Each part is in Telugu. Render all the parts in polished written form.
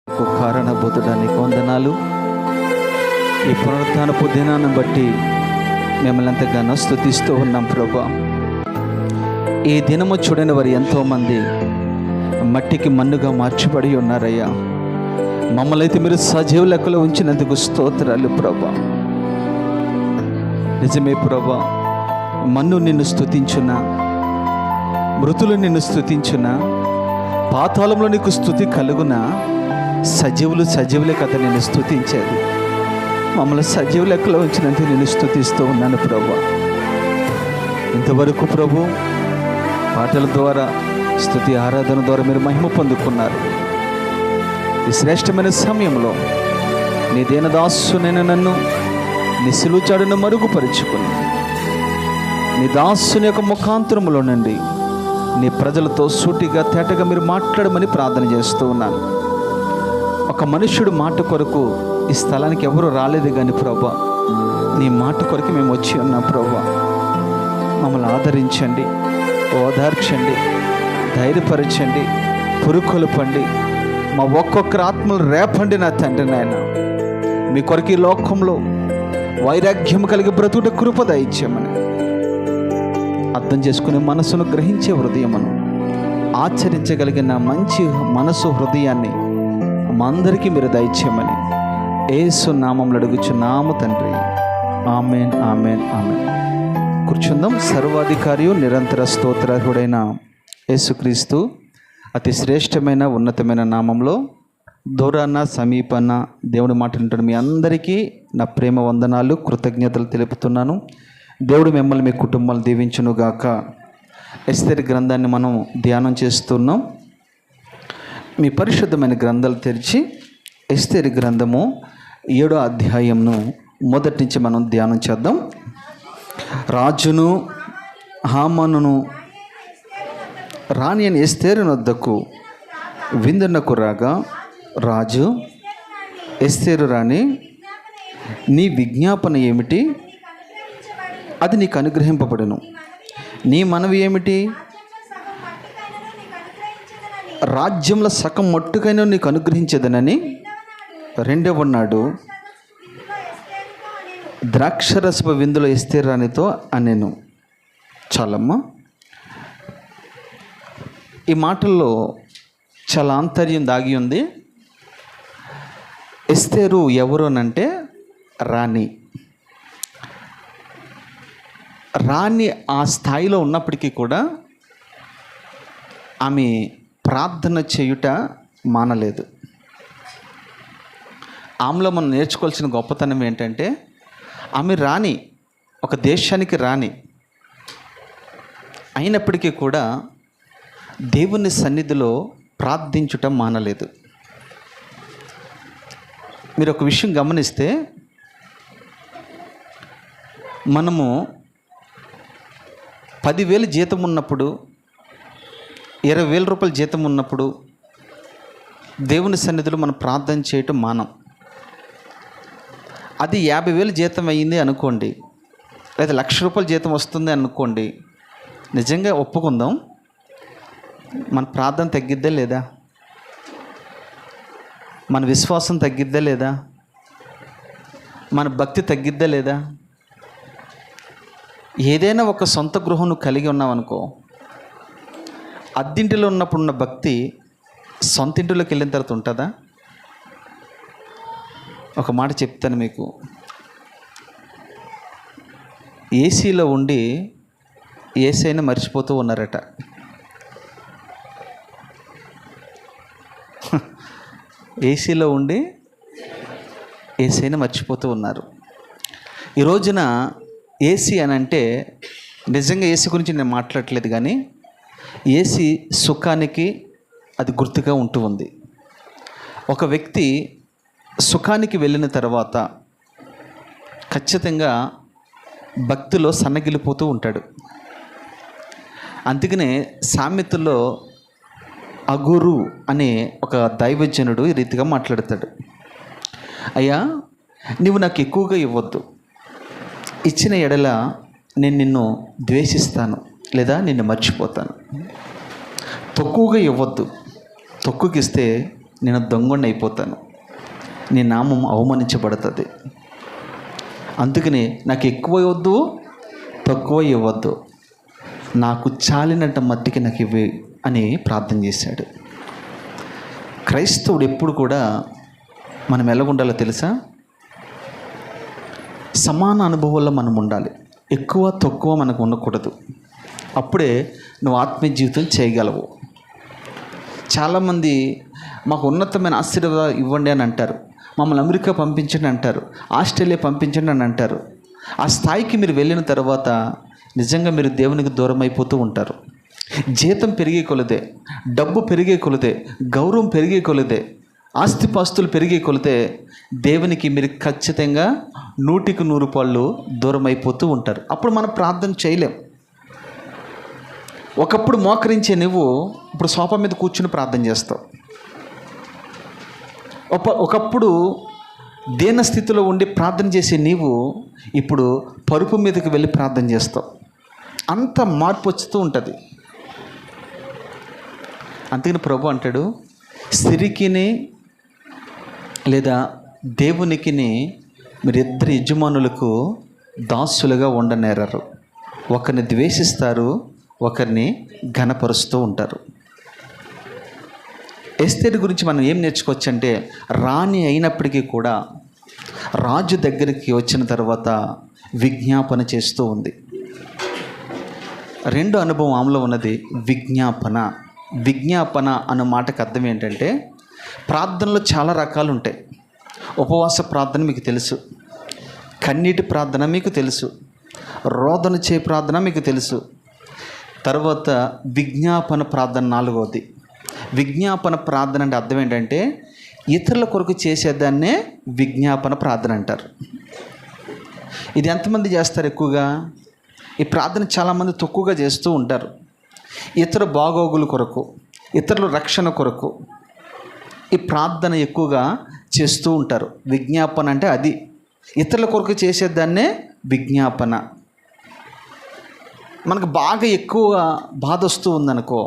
కారణభూతుడానికి వందనాలు. ఈ పునరుత్థానపు దినాన్ని బట్టి మిమ్మల్ని ఎంతగానో స్తుతిస్తూ ఉన్నాం ప్రభా. ఈ దినము చూడని వారు ఎంతోమంది మట్టికి మన్నుగా మార్చబడి ఉన్నారయ్యా. మమ్మల్ని అయితే మీరు సజీవ లెక్కలో ఉంచినందుకు స్తోత్రాలు ప్రభా. నిజమే ప్రభా, మన్ను నిన్ను స్తుతించున్నా, మృతులు నిన్ను స్తుతించున్నా, పాతాళంలో నీకు స్తుతి కలుగునా, సజీవులే కదా నిన్ను స్తుతించేది. మమ్మల్ని సజీవ లెక్కలో ఉంచినందుకు నేను స్తుతిస్తూ ఉన్నాను ప్రభా. ఇంతవరకు ప్రభు పాటల ద్వారా, స్తుతి ఆరాధన ద్వారా మీరు మహిమ పొందుకున్నారు. ఈ శ్రేష్టమైన సమయంలో నీ దీనదాసునైన నన్ను నీ సిలువ చాటును మరుగుపరుచుకుని నీ దాసుని యొక్క ముఖాంతరములో నుండి నీ ప్రజలతో సూటిగా తేటగా మీరు మాట్లాడమని ప్రార్థన చేస్తూ ఉన్నాను. ఒక మనుష్యుడు మాట కొరకు ఈ స్థలానికి ఎవరు రాలేదు కానీ ప్రభా, నీ మాట కొరకు మేము వచ్చి ఉన్నాం ప్రభా. మమ్మల్ని ఆదరించండి, ఓదార్చండి, ధైర్యపరచండి, పురుకొల్పండి. మా ఒక్కొక్కరు ఆత్మలు రేపండి నా తండ్రి నాయన. మీ కొరకు ఈ లోకంలో వైరాగ్యం కలిగి బ్రతుకుట కృప దయచేయమని, అర్థం చేసుకునే మనసును గ్రహించే హృదయమును ఆచరించగలిగిన మంచి మనసు హృదయాన్ని మా అందరికీ మీరు దయచేయమని యేసు నామములో అడుగుచున్నాము తండ్రి. ఆమేన్, ఆమేన్, ఆమేన్. కూర్చుందాం. సర్వాధికారియు నిరంతర స్తోత్రార్హుడైన యేసుక్రీస్తు అతి శ్రేష్టమైన ఉన్నతమైన నామంలో దూరాన సమీపన దేవుడి మాట వింటున్న మీ అందరికీ నా ప్రేమ వందనాలు, కృతజ్ఞతలు తెలుపుతున్నాను. దేవుడు మిమ్మల్ని మీ కుటుంబాలు దీవించునుగాక. ఎస్తేరు గ్రంథాన్ని మనం ధ్యానం చేస్తున్నాం. మీ పరిశుద్ధమైన గ్రంథాలు తెరిచి ఎస్తేరు గ్రంథము 7వ అధ్యాయంను మొదటి నుంచి మనం ధ్యానం చేద్దాం. రాజును హామానును రాణి అని ఎస్తేరు వద్దకు విందునకు రాగా, రాజు ఎస్తేరు రాణి, నీ విజ్ఞాపన ఏమిటి? అది నీకు అనుగ్రహింపబడును. నీ మనవి ఏమిటి? రాజ్యంలో సగం మట్టుకైనా నీకు అనుగ్రహించదనని రెండవ నాడు ద్రాక్షరసపు విందులో ఎస్తేరు రాణితో అనెను. చాలమ్మా. ఈ మాటల్లో చాలా ఆంతర్యం దాగి ఉంది. ఎస్తేరు ఎవరు అనంటే రాణి. రాణి ఆ స్థాయిలో ఉన్నప్పటికీ కూడా ఆమె ప్రార్థన చేయుట మానలేదు. ఆమెలో మనం నేర్చుకోవాల్సిన గొప్పతనం ఏంటంటే, ఆమె రాణి, ఒక దేశానికి రాణి అయినప్పటికీ కూడా దేవుని సన్నిధిలో ప్రార్థించుట మానలేదు. మీరు ఒక విషయం గమనిస్తే, మనము 10,000 జీతం ఉన్నప్పుడు, 20,000 రూపాయల జీతం ఉన్నప్పుడు దేవుని సన్నిధిలో మనం ప్రార్థన చేయటం మానం. అది 50,000 జీతం అయ్యింది అనుకోండి, లేదా 1,00,000 రూపాయల జీతం వస్తుంది అనుకోండి, నిజంగా ఒప్పుకుందాం, మన ప్రార్థన తగ్గిద్దా లేదా? మన విశ్వాసం తగ్గిద్దా లేదా? మన భక్తి తగ్గిద్దా లేదా? ఏదైనా ఒక సొంత గృహం నువ్వు కలిగి ఉన్నావనుకో, అద్దింటిలో ఉన్నప్పుడు ఉన్న భక్తి సొంత ఇంటిలోకి వెళ్ళిన తర్వాత ఉంటుందా? ఒక మాట చెప్తాను మీకు. ఏసీలో ఉండి ఏసైనా మర్చిపోతూ ఉన్నారట. ఏసీలో ఉండి ఏసైనా మర్చిపోతూ ఉన్నారు. ఈ రోజున ఏసీ అని అంటే, నిజంగా ఏసీ గురించి నేను మాట్లాడట్లేదు, కానీ ఏసీ సుఖానికి అది గుర్తుగా ఉంటూ ఉంది. ఒక వ్యక్తి సుఖానికి వెళ్ళిన తర్వాత ఖచ్చితంగా భక్తిలో సన్నగిలిపోతూ ఉంటాడు. అందుకనే సామెతల్లో అగురు అనే ఒక దైవజనుడు ఈ రీతిగా మాట్లాడతాడు. అయ్యా, నువ్వు నాకు ఎక్కువగా ఇవ్వద్దు, ఇచ్చిన ఎడల నేను నిన్ను ద్వేషిస్తాను లేదా నిన్ను మర్చిపోతాను. తక్కువగా ఇవ్వద్దు, తక్కువకి ఇస్తే నేను దొంగని అయిపోతాను, నీ నామం అవమానించబడుతుంది. అందుకని నాకు ఎక్కువ ఇవ్వద్దు, తక్కువ ఇవ్వద్దు, నాకు చాలినంత మట్టికి నాకు ఇవ్వి అని ప్రార్థన చేశాడు. క్రైస్తవుడు ఎప్పుడు కూడా మనం ఎలాగుండాలో తెలుసా? సమాన అనుభవాల్లో మనం ఉండాలి. ఎక్కువ తక్కువ మనకు ఉండకూడదు. అప్పుడే నువ్వు ఆత్మీయ జీవితం చేయగలవు. చాలామంది మాకు ఉన్నతమైన ఆశీర్వాదం ఇవ్వండి అని అంటారు, మమ్మల్ని అమెరికా పంపించండి అంటారు, ఆస్ట్రేలియా పంపించండి అని అంటారు. ఆ స్థాయికి మీరు వెళ్ళిన తర్వాత నిజంగా మీరు దేవునికి దూరం అయిపోతూ ఉంటారు. జీతం పెరిగే కొలదే, డబ్బు పెరిగే కొలదే, గౌరవం పెరిగే కొలదే, ఆస్తిపాస్తులు పెరిగే కొలితే దేవునికి మీరు ఖచ్చితంగా 100% దూరం అయిపోతూ ఉంటారు. అప్పుడు మనం ప్రార్థన చేయలేం. ఒకప్పుడు మోకరించే నువ్వు ఇప్పుడు సోఫా మీద కూర్చుని ప్రార్థన చేస్తావు. ఒకప్పుడు దీన స్థితిలో ఉండి ప్రార్థన చేసే నీవు ఇప్పుడు పరుపు మీదకి వెళ్ళి ప్రార్థన చేస్తావు. అంత మార్పు వచ్చుతూ ఉంటుంది. అందుకని ప్రభు అంటాడు, సిరికిని లేదా దేవునికిని మీరిద్దరు యజమానులకు దాసులుగా ఉండనేరరు. ఒకరిని ద్వేషిస్తారు, ఒకరిని ఘనపరుస్తూ ఉంటారు. ఎస్తేరు గురించి మనం ఏం నేర్చుకోవచ్చు అంటే, రాణి అయినప్పటికీ కూడా రాజు దగ్గరికి వచ్చిన తర్వాత విజ్ఞాపన చేస్తూ ఉంది. రెండో అనుభవం ఆమెలో ఉన్నది విజ్ఞాపన. విజ్ఞాపన అన్న మాటకు అర్థం ఏంటంటే, ప్రార్థనలో చాలా రకాలు ఉంటాయి. ఉపవాస ప్రార్థన మీకు తెలుసు, కన్నీటి ప్రార్థన మీకు తెలుసు, రోదన చే ప్రార్థన మీకు తెలుసు. తర్వాత విజ్ఞాపన ప్రార్థన నాలుగవది. విజ్ఞాపన ప్రార్థన అంటే అర్థం ఏంటంటే, ఇతరుల కొరకు చేసేదాన్నే విజ్ఞాపన ప్రార్థన అంటారు. ఇది ఎంతమంది చేస్తారు? ఎక్కువగా ఈ ప్రార్థన చాలామంది తక్కువగా చేస్తూ ఉంటారు. ఇతర బాగోగుల కొరకు, ఇతరుల రక్షణ కొరకు ఈ ప్రార్థన ఎక్కువగా చేస్తూ ఉంటారు. విజ్ఞాపన అంటే అది, ఇతరుల కొరకు చేసేదాన్నే విజ్ఞాపన. మనకు బాగా ఎక్కువ బాధ వస్తూ ఉందనుకో,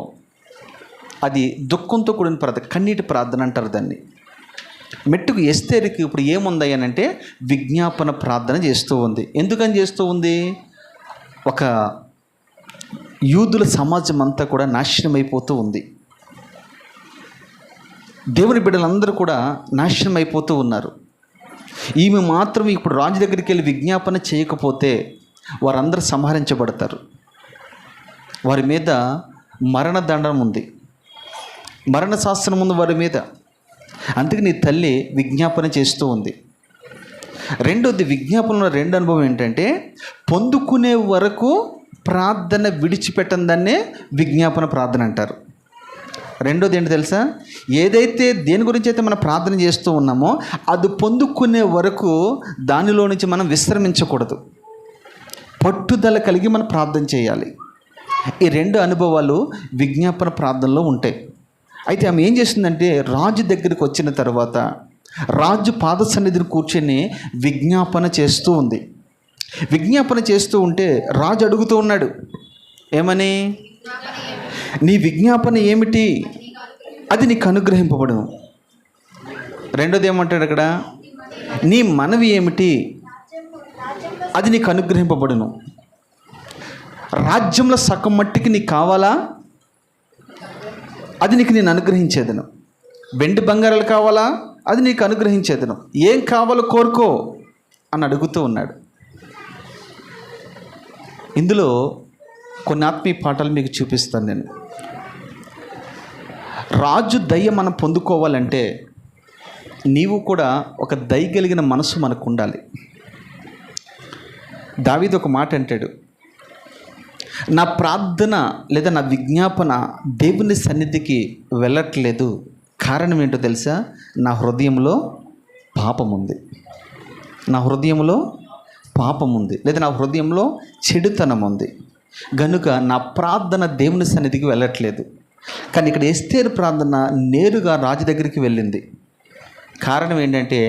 అది దుఃఖంతో కూడిన ప్రార్థన, కన్నీటి ప్రార్థన అంటారు దాన్ని. మెట్టుకు ఎస్తేరుకి ఇప్పుడు ఏముందయ్యానంటే విజ్ఞాపన ప్రార్థన చేస్తూ ఉంది. ఎందుకని చేస్తూ ఉంది? ఒక యూదుల సమాజం అంతా కూడా నాశనం అయిపోతూ ఉంది. దేవుని బిడ్డలందరూ కూడా నాశనం అయిపోతూ ఉన్నారు. ఈమె మాత్రం ఇప్పుడు రాజు దగ్గరికి వెళ్ళి విజ్ఞాపన చేయకపోతే వారందరూ సంహరించబడతారు. వారి మీద మరణదండం ఉంది, మరణ శాస్త్రం ఉంది వారి మీద. అందుకే నీ తల్లి విజ్ఞాపన చేస్తూ ఉంది. రెండోది, విజ్ఞాపనలో రెండో అనుభవం ఏంటంటే, పొందుకునే వరకు ప్రార్థన విడిచిపెట్టని దాన్నే విజ్ఞాపన ప్రార్థన అంటారు. రెండోది ఏంటి తెలుసా? ఏదైతే దేని గురించి అయితే మనం ప్రార్థన చేస్తూ ఉన్నామో అది పొందుకునే వరకు దానిలో నుంచి మనం విశ్రమించకూడదు. పట్టుదల కలిగి మనం ప్రార్థన చేయాలి. ఈ రెండు అనుభవాలు విజ్ఞాపన ప్రార్థనలో ఉంటాయి. అయితే ఆమె ఏం చేస్తుందంటే, రాజు దగ్గరికి వచ్చిన తర్వాత రాజు పాద సన్నిధిని కూర్చొని విజ్ఞాపన చేస్తూ ఉంది. విజ్ఞాపన చేస్తూ ఉంటే రాజు అడుగుతూ ఉన్నాడు, ఏమని? నీ విజ్ఞాపన ఏమిటి? అది నీకు అనుగ్రహింపబడును. రెండోది ఏమంటాడు అక్కడ? నీ మనవి ఏమిటి? అది నీకు అనుగ్రహింపబడును. రాజ్యంలో సగం మట్టికి నీకు కావాలా? అది నీకు నేను అనుగ్రహించేదను. వెండి బంగారాలు కావాలా? అది నీకు అనుగ్రహించేదను. ఏం కావాలో కోరుకో అని అడుగుతూ ఉన్నాడు. ఇందులో కొన్ని ఆత్మీయ పాఠాలు మీకు చూపిస్తాను నేను. రాజు దయ మనం పొందుకోవాలంటే నీవు కూడా ఒక దయ కలిగిన మనసు మనకు ఉండాలి. దావీదు ఒక మాట అంటాడు, నా ప్రార్థన లేదా నా విజ్ఞాపన దేవుని సన్నిధికి వెళ్ళట్లేదు. కారణం ఏంటో తెలుసా? నా హృదయంలో పాపం ఉంది, నా హృదయంలో పాపం ఉంది, లేదా నా హృదయంలో చెడుతనం ఉంది. గనుక నా ప్రార్థన దేవుని సన్నిధికి వెళ్ళట్లేదు. కానీ ఇక్కడ ఎస్తేరు ప్రార్థన నేరుగా రాజు దగ్గరికి వెళ్ళింది. కారణం ఏంటంటే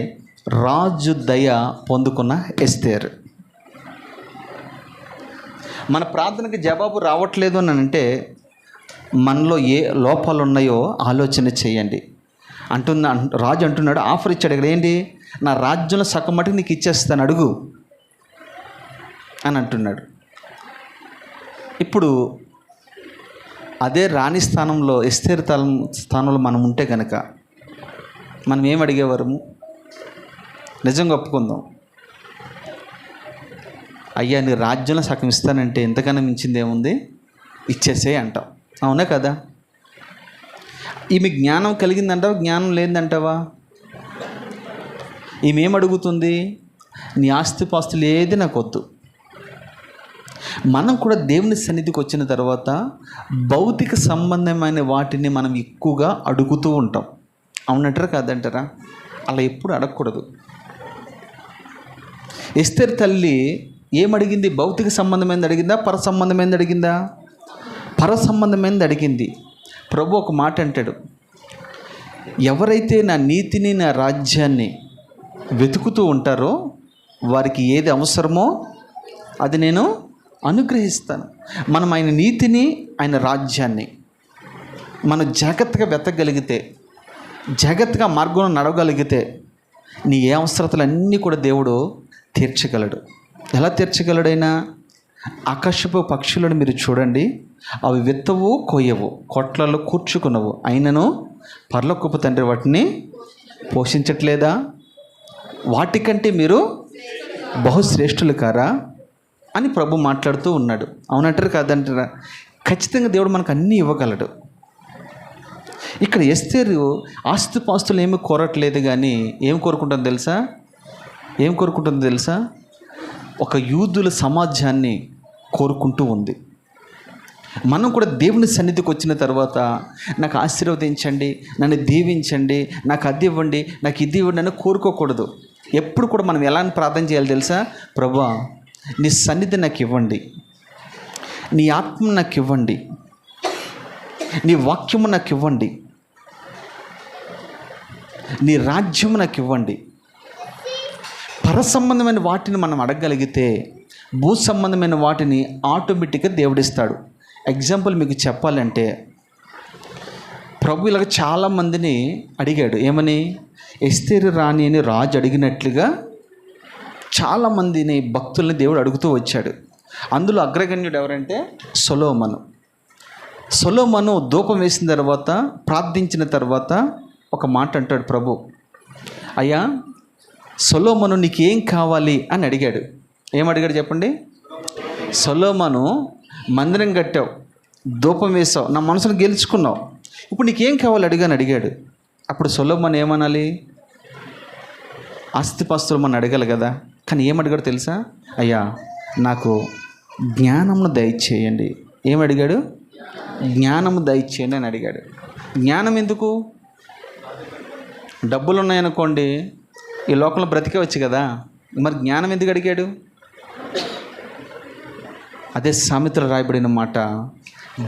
రాజు దయ పొందుకున్న ఎస్తేరు. మన ప్రార్థనకి జవాబు రావట్లేదు అని అంటే మనలో ఏ లోపాలు ఉన్నాయో ఆలోచన చేయండి. రాజు అంటున్నాడు, ఆఫర్ ఇచ్చాడు ఇక్కడ. ఏంటి? నా రాజ్యంలో సగం మటుకు నీకు ఇచ్చేస్తాను, అడుగు అని అంటున్నాడు. ఇప్పుడు అదే రాణి స్థానంలో, ఎస్తేరు స్థానంలో మనం ఉంటే కనుక మనం ఏం అడిగేవారము? నిజంగా ఒప్పుకుందాం, అయ్యా నీ రాజ్యంలో సగం ఇస్తానంటే ఎంతకన్నా మించింది ఏముంది, ఇచ్చేసే అంటాం. అవునా కదా? ఈమె జ్ఞానం కలిగిందంటావా, జ్ఞానం లేదంటావా? ఈమె ఏం అడుగుతుంది? నీ ఆస్తిపాస్తులు ఏది నాకు వద్దు. మనం కూడా దేవుని సన్నిధికి వచ్చిన తర్వాత భౌతిక సంబంధమైన వాటిని మనం ఎక్కువగా అడుగుతూ ఉంటాం. అవునంటారా కాదంటారా? అలా ఎప్పుడు అడగకూడదు. ఎస్తేరు తల్లి ఏమడిగింది? భౌతిక సంబంధమైనది అడిగిందా, పర సంబంధమైనది అడిగిందా? పర సంబంధమైనది అడిగింది. ప్రభు ఒక మాట అంటాడు, ఎవరైతే నా నీతిని, నా రాజ్యాన్ని వెతుకుతూ ఉంటారో వారికి ఏది అవసరమో అది నేను అనుగ్రహిస్తాను. మనం ఆయన నీతిని, ఆయన రాజ్యాన్ని మనం జాగ్రత్తగా వెతకగలిగితే, జాగ్రత్తగా మార్గంలో నడవగలిగితే నీ ఏ అవసరతలన్నీ కూడా దేవుడు తీర్చగలడు. ఎలా తీర్చగలడైనా? ఆకాశపు పక్షులను మీరు చూడండి, అవి విత్తవు, కొయ్యవు, కొట్లలో కూర్చుకునవు, అయినను పరలోకపు తండ్రి వాటిని పోషించట్లేదా? వాటికంటే మీరు బహుశ్రేష్ఠులు కారా అని ప్రభు మాట్లాడుతూ ఉన్నాడు. అవునంటారు కాదంటారా? ఖచ్చితంగా దేవుడు మనకు అన్నీ ఇవ్వగలడు. ఇక్కడ ఎస్తేరు ఆస్తిపాస్తులు ఏమీ కోరట్లేదు, కానీ ఏం కోరుకుంటుందో తెలుసా? ఏం కోరుకుంటుందో తెలుసా? ఒక యూదుల సమాజాన్ని కోరుకుంటూ ఉంది. మనం కూడా దేవుని సన్నిధికి వచ్చిన తర్వాత నాకు ఆశీర్వదించండి, నన్ను దీవించండి, నాకు అది ఇవ్వండి, నాకు ఇది ఇవ్వండి అని కోరుకోకూడదు. ఎప్పుడు కూడా మనం ఎలా ప్రార్థన చేయాలి తెలుసా? ప్రభువా నీ సన్నిధి నాకు ఇవ్వండి, నీ ఆత్మ నాకు ఇవ్వండి, నీ వాక్యము నాకు ఇవ్వండి, నీ రాజ్యము నాకు ఇవ్వండి. పర సంబంధమైన వాటిని మనం అడగగలిగితే భూ సంబంధమైన వాటిని ఆటోమేటిక్గా దేవుడిస్తాడు. ఎగ్జాంపుల్ మీకు చెప్పాలంటే, ప్రభు ఇలాగ చాలామందిని అడిగాడు. ఏమని? ఎస్తేరు రాణి అని రాజు అడిగినట్లుగా చాలామందిని భక్తుల్ని దేవుడు అడుగుతూ వచ్చాడు. అందులో అగ్రగణ్యుడు ఎవరంటే సొలొమోను. సొలొమోను ధూపం వేసిన తర్వాత, ప్రార్థించిన తర్వాత ఒక మాట అంటాడు ప్రభు, అయ్యా సొలొమోను నీకేం కావాలి అని అడిగాడు. ఏమడిగాడు చెప్పండి? సొలొమోను మందిరం కట్టావు, ధూపం వేసావు, నా మనసును గెలుచుకున్నావు, ఇప్పుడు నీకేం కావాలి అడిగాను అడిగాడు. అప్పుడు సొలొమోను ఏమనాలి? ఆస్తిపాస్తులు మనం అడగాలి కదా. కానీ ఏమడిగాడు తెలుసా? అయ్యా నాకు జ్ఞానమును దయచేయండి. ఏమడిగాడు? జ్ఞానము దయచేయండి అని అడిగాడు. జ్ఞానం ఎందుకు? డబ్బులు ఉన్నాయనుకోండి ఈ లోకంలో బ్రతికేవచ్చు కదా, మరి జ్ఞానం ఎందుకు అడిగాడు? అదే సామెతలో రాయబడిన మాట,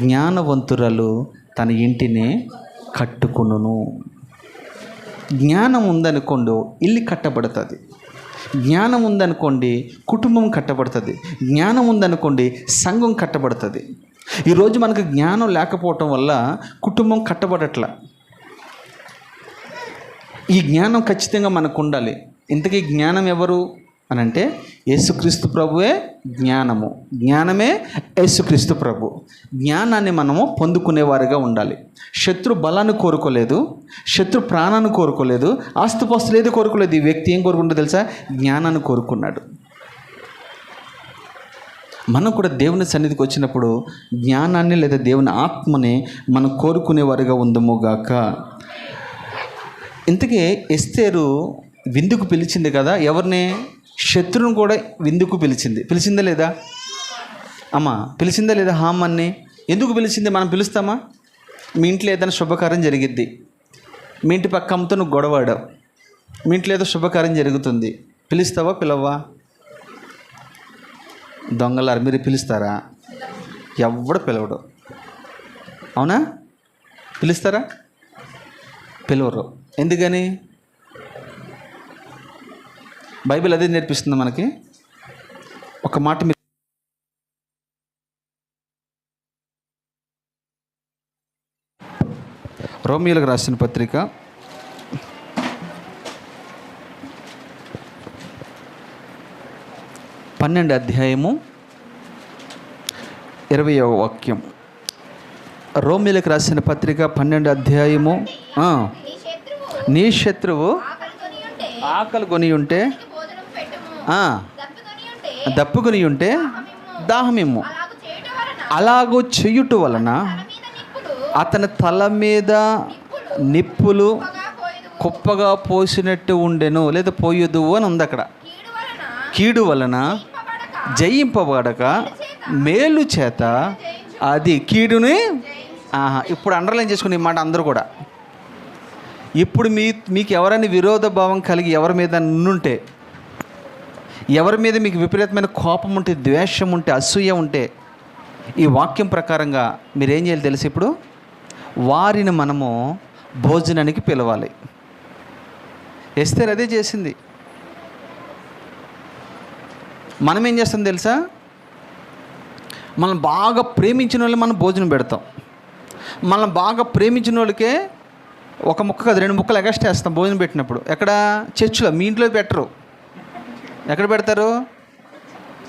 జ్ఞానవంతురాలు తన ఇంటిని కట్టుకును. జ్ఞానం ఉందనుకోండి ఇల్లు కట్టబడుతుంది, జ్ఞానం ఉందనుకోండి కుటుంబం కట్టబడుతుంది, జ్ఞానం ఉందనుకోండి సంఘం కట్టబడుతుంది. ఈరోజు మనకు జ్ఞానం లేకపోవటం వల్ల కుటుంబం కట్టబడట్ల. ఈ జ్ఞానం ఖచ్చితంగా మనకు ఉండాలి. ఇంతకీ జ్ఞానం ఎవరు అని అంటే యేసుక్రీస్తు ప్రభువే జ్ఞానము, జ్ఞానమే యేసుక్రీస్తు ప్రభు. జ్ఞానాన్ని మనము పొందుకునేవారుగా ఉండాలి. శత్రు బలాన్ని కోరుకోలేదు, శత్రు ప్రాణాన్ని కోరుకోలేదు, ఆస్తిపాస్తులు ఏది కోరుకోలేదు. ఈ వ్యక్తి ఏం కోరుకుంటో తెలుసా? జ్ఞానాన్ని కోరుకున్నాడు. మనం కూడా దేవుని సన్నిధికి వచ్చినప్పుడు జ్ఞానాన్ని లేదా దేవుని ఆత్మని మనం కోరుకునేవారుగా ఉందముగాక. ఇంతకీ ఎస్తేరు విందుకు పిలిచింది కదా ఎవరిని? శత్రువును కూడా విందుకు పిలిచిందా లేదా? అమ్మా పిలిచిందా లేదా? హామాన్ని ఎందుకు పిలిచింది? మనం పిలుస్తామా? మీ ఇంట్లో ఏదైనా శుభకార్యం జరిగిద్ది, మీ ఇంటి పక్క అమ్మతో నువ్వు గొడవాడావు, మీ ఇంట్లో ఏదో శుభకార్యం జరుగుతుంది, పిలుస్తావా పిలవ్వా? దొంగలారు మీరు పిలుస్తారా? ఎవడు పిలవడు. అవునా? పిలుస్తారా? పిలవరు. ఎందుకని? బైబిల్ అదే నేర్పిస్తుంది మనకి. ఒక మాట మీరు రోమియోలకు రాసిన పత్రిక 12వ అధ్యాయము 20వ వాక్యం. రోమీయులకు రాసిన పత్రిక 12వ అధ్యాయము. నీ శత్రువు ఆకలి కొని ఉంటే దప్పుకొని ఉంటే దాహమిమ్ము. అలాగూ చేయుట వలన అతని తల మీద నిప్పులు కుప్పగా పోసినట్టు ఉండెను, లేదా పోయొద్దు అని ఉంది అక్కడ. కీడు వలన జయింపబడక మేలు చేత అది కీడుని. ఇప్పుడు అండర్లైన్ చేసుకుని ఈ మాట అందరూ కూడా. ఇప్పుడు మీకు ఎవరైనా విరోధ భావం కలిగి ఎవరి మీద నుంటే, ఎవరి మీద మీకు విపరీతమైన కోపం ఉంటే, ద్వేషం ఉంటే, అసూయ ఉంటే, ఈ వాక్యం ప్రకారంగా మీరేం చేయాలి తెలుసు? ఇప్పుడు వారిని మనము భోజనానికి పిలవాలి. ఎస్తేర్ అదే చేసింది. మనం ఏం చేస్తాం తెలుసా? మనం బాగా ప్రేమించిన వాళ్ళని మనం భోజనం పెడతాం. మనం బాగా ప్రేమించిన వాళ్ళకే ఒక ముక్క కాదు 2 ముక్కలు ఎగస్ట్రా వేస్తాం భోజనం పెట్టినప్పుడు. ఎక్కడ? చర్చిలో. మీ ఇంట్లో పెట్టరు. ఎక్కడ పెడతారు?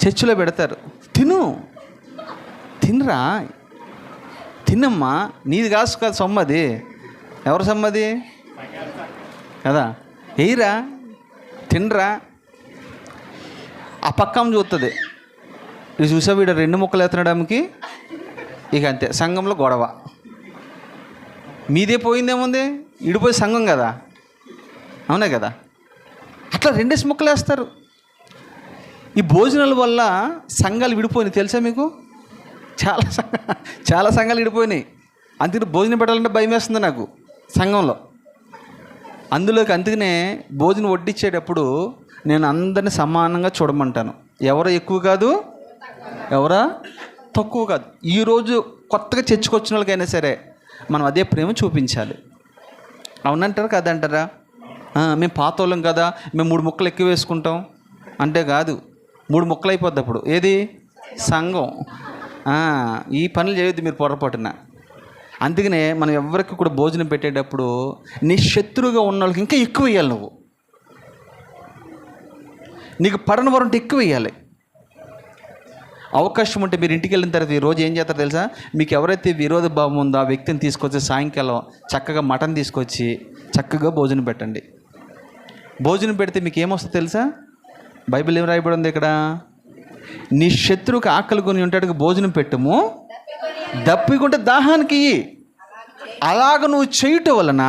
చర్చిలో పెడతారు. తినరా, తినమ్మా, నీది కాసు కాదు సొమ్మది. ఎవరు సమ్మది కదా? ఎయిరా, తినరా. ఆ పక్కం చూస్తుంది, ఇది చూసా వీడు 2 ముక్కలు ఎత్తడానికి. ఇక అంతే, సంఘంలో గొడవ. మీదే పోయిందేముంది, ఇడిపోయి సంఘం కదా, అవునే కదా. అట్లా 2 ముక్కలు వేస్తారు. ఈ భోజనాల వల్ల సంఘాలు విడిపోయినాయి తెలుసా మీకు? చాలా సంఘాలు విడిపోయినాయి. అందుకని భోజనం పెట్టాలంటే భయం వేస్తుంది నాకు సంఘంలో. అందుకనే భోజనం వడ్డించేటప్పుడు నేను అందరిని సమానంగా చూడమంటాను. ఎవరు ఎక్కువ కాదు, ఎవరా తక్కువ కాదు. ఈరోజు కొత్తగా చర్చకొచ్చిన వాళ్ళకైనా సరే మనం అదే ప్రేమ చూపించాలి. అవునంటారా కాదంటారా? మేము పాత వాళ్ళం కదా, మేము 3 ముక్కలు ఎక్కువ వేసుకుంటాం అంటే కాదు. 3 ముక్కలు అయిపోద్ది అప్పుడు. ఏది? సంఘం. ఈ పనులు చేయొద్దు మీరు పొరపాటున. అందుకనే మనం ఎవరికి కూడా భోజనం పెట్టేటప్పుడు నీ శత్రువుగా ఉన్న వాళ్ళకి ఇంకా ఎక్కువ వేయాలి. నువ్వు నీకు పడని వారు ఉంటే ఎక్కువ వేయాలి. అవకాశం ఉంటే మీరు ఇంటికి వెళ్ళిన తర్వాత ఈరోజు ఏం చేస్తారో తెలుసా? మీకు ఎవరైతే విరోధ భావం ఉందో ఆ వ్యక్తిని తీసుకొచ్చి సాయంకాలం చక్కగా మటన్ తీసుకొచ్చి చక్కగా భోజనం పెట్టండి. భోజనం పెడితే మీకు ఏమొస్తుందో తెలుసా? బైబిల్ ఏం రాయబడి ఉంది ఇక్కడ? నీ శత్రువుకి ఆకలి కొని ఉంటాడు భోజనం పెట్టుము, దప్పికుంటే దాహానికి ఇయ్యి. అలాగ నువ్వు చేయటం వలన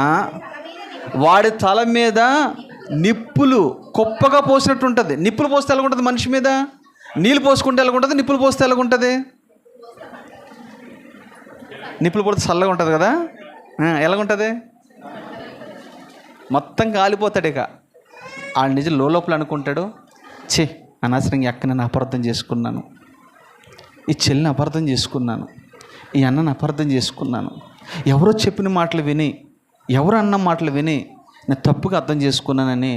వాడి తల మీద నిప్పులు కుప్పగా పోసినట్టు ఉంటుంది. నిప్పులు పోస్తే ఎలాగుంటుంది మనిషి మీద? నీళ్ళు పోసుకుంటే ఎలాగుంటుంది? నిప్పులు పోస్తే ఎలాగుంటుంది? నిప్పులు పోతే చల్లగా ఉంటుంది కదా. ఎలాగుంటుంది? మొత్తం కాలిపోతాడు. ఇక ఆ నిజం లోపల అనుకుంటాడు, ఛీ అనవసరంగా అక్కని అపార్థం చేసుకున్నాను, ఈ చెల్లిని అపార్థం చేసుకున్నాను, ఈ అన్నని అపార్థం చేసుకున్నాను, ఎవరో చెప్పిన మాటలు విని, ఎవరు అన్న మాటలు విని నేను తప్పుగా అర్థం చేసుకున్నానని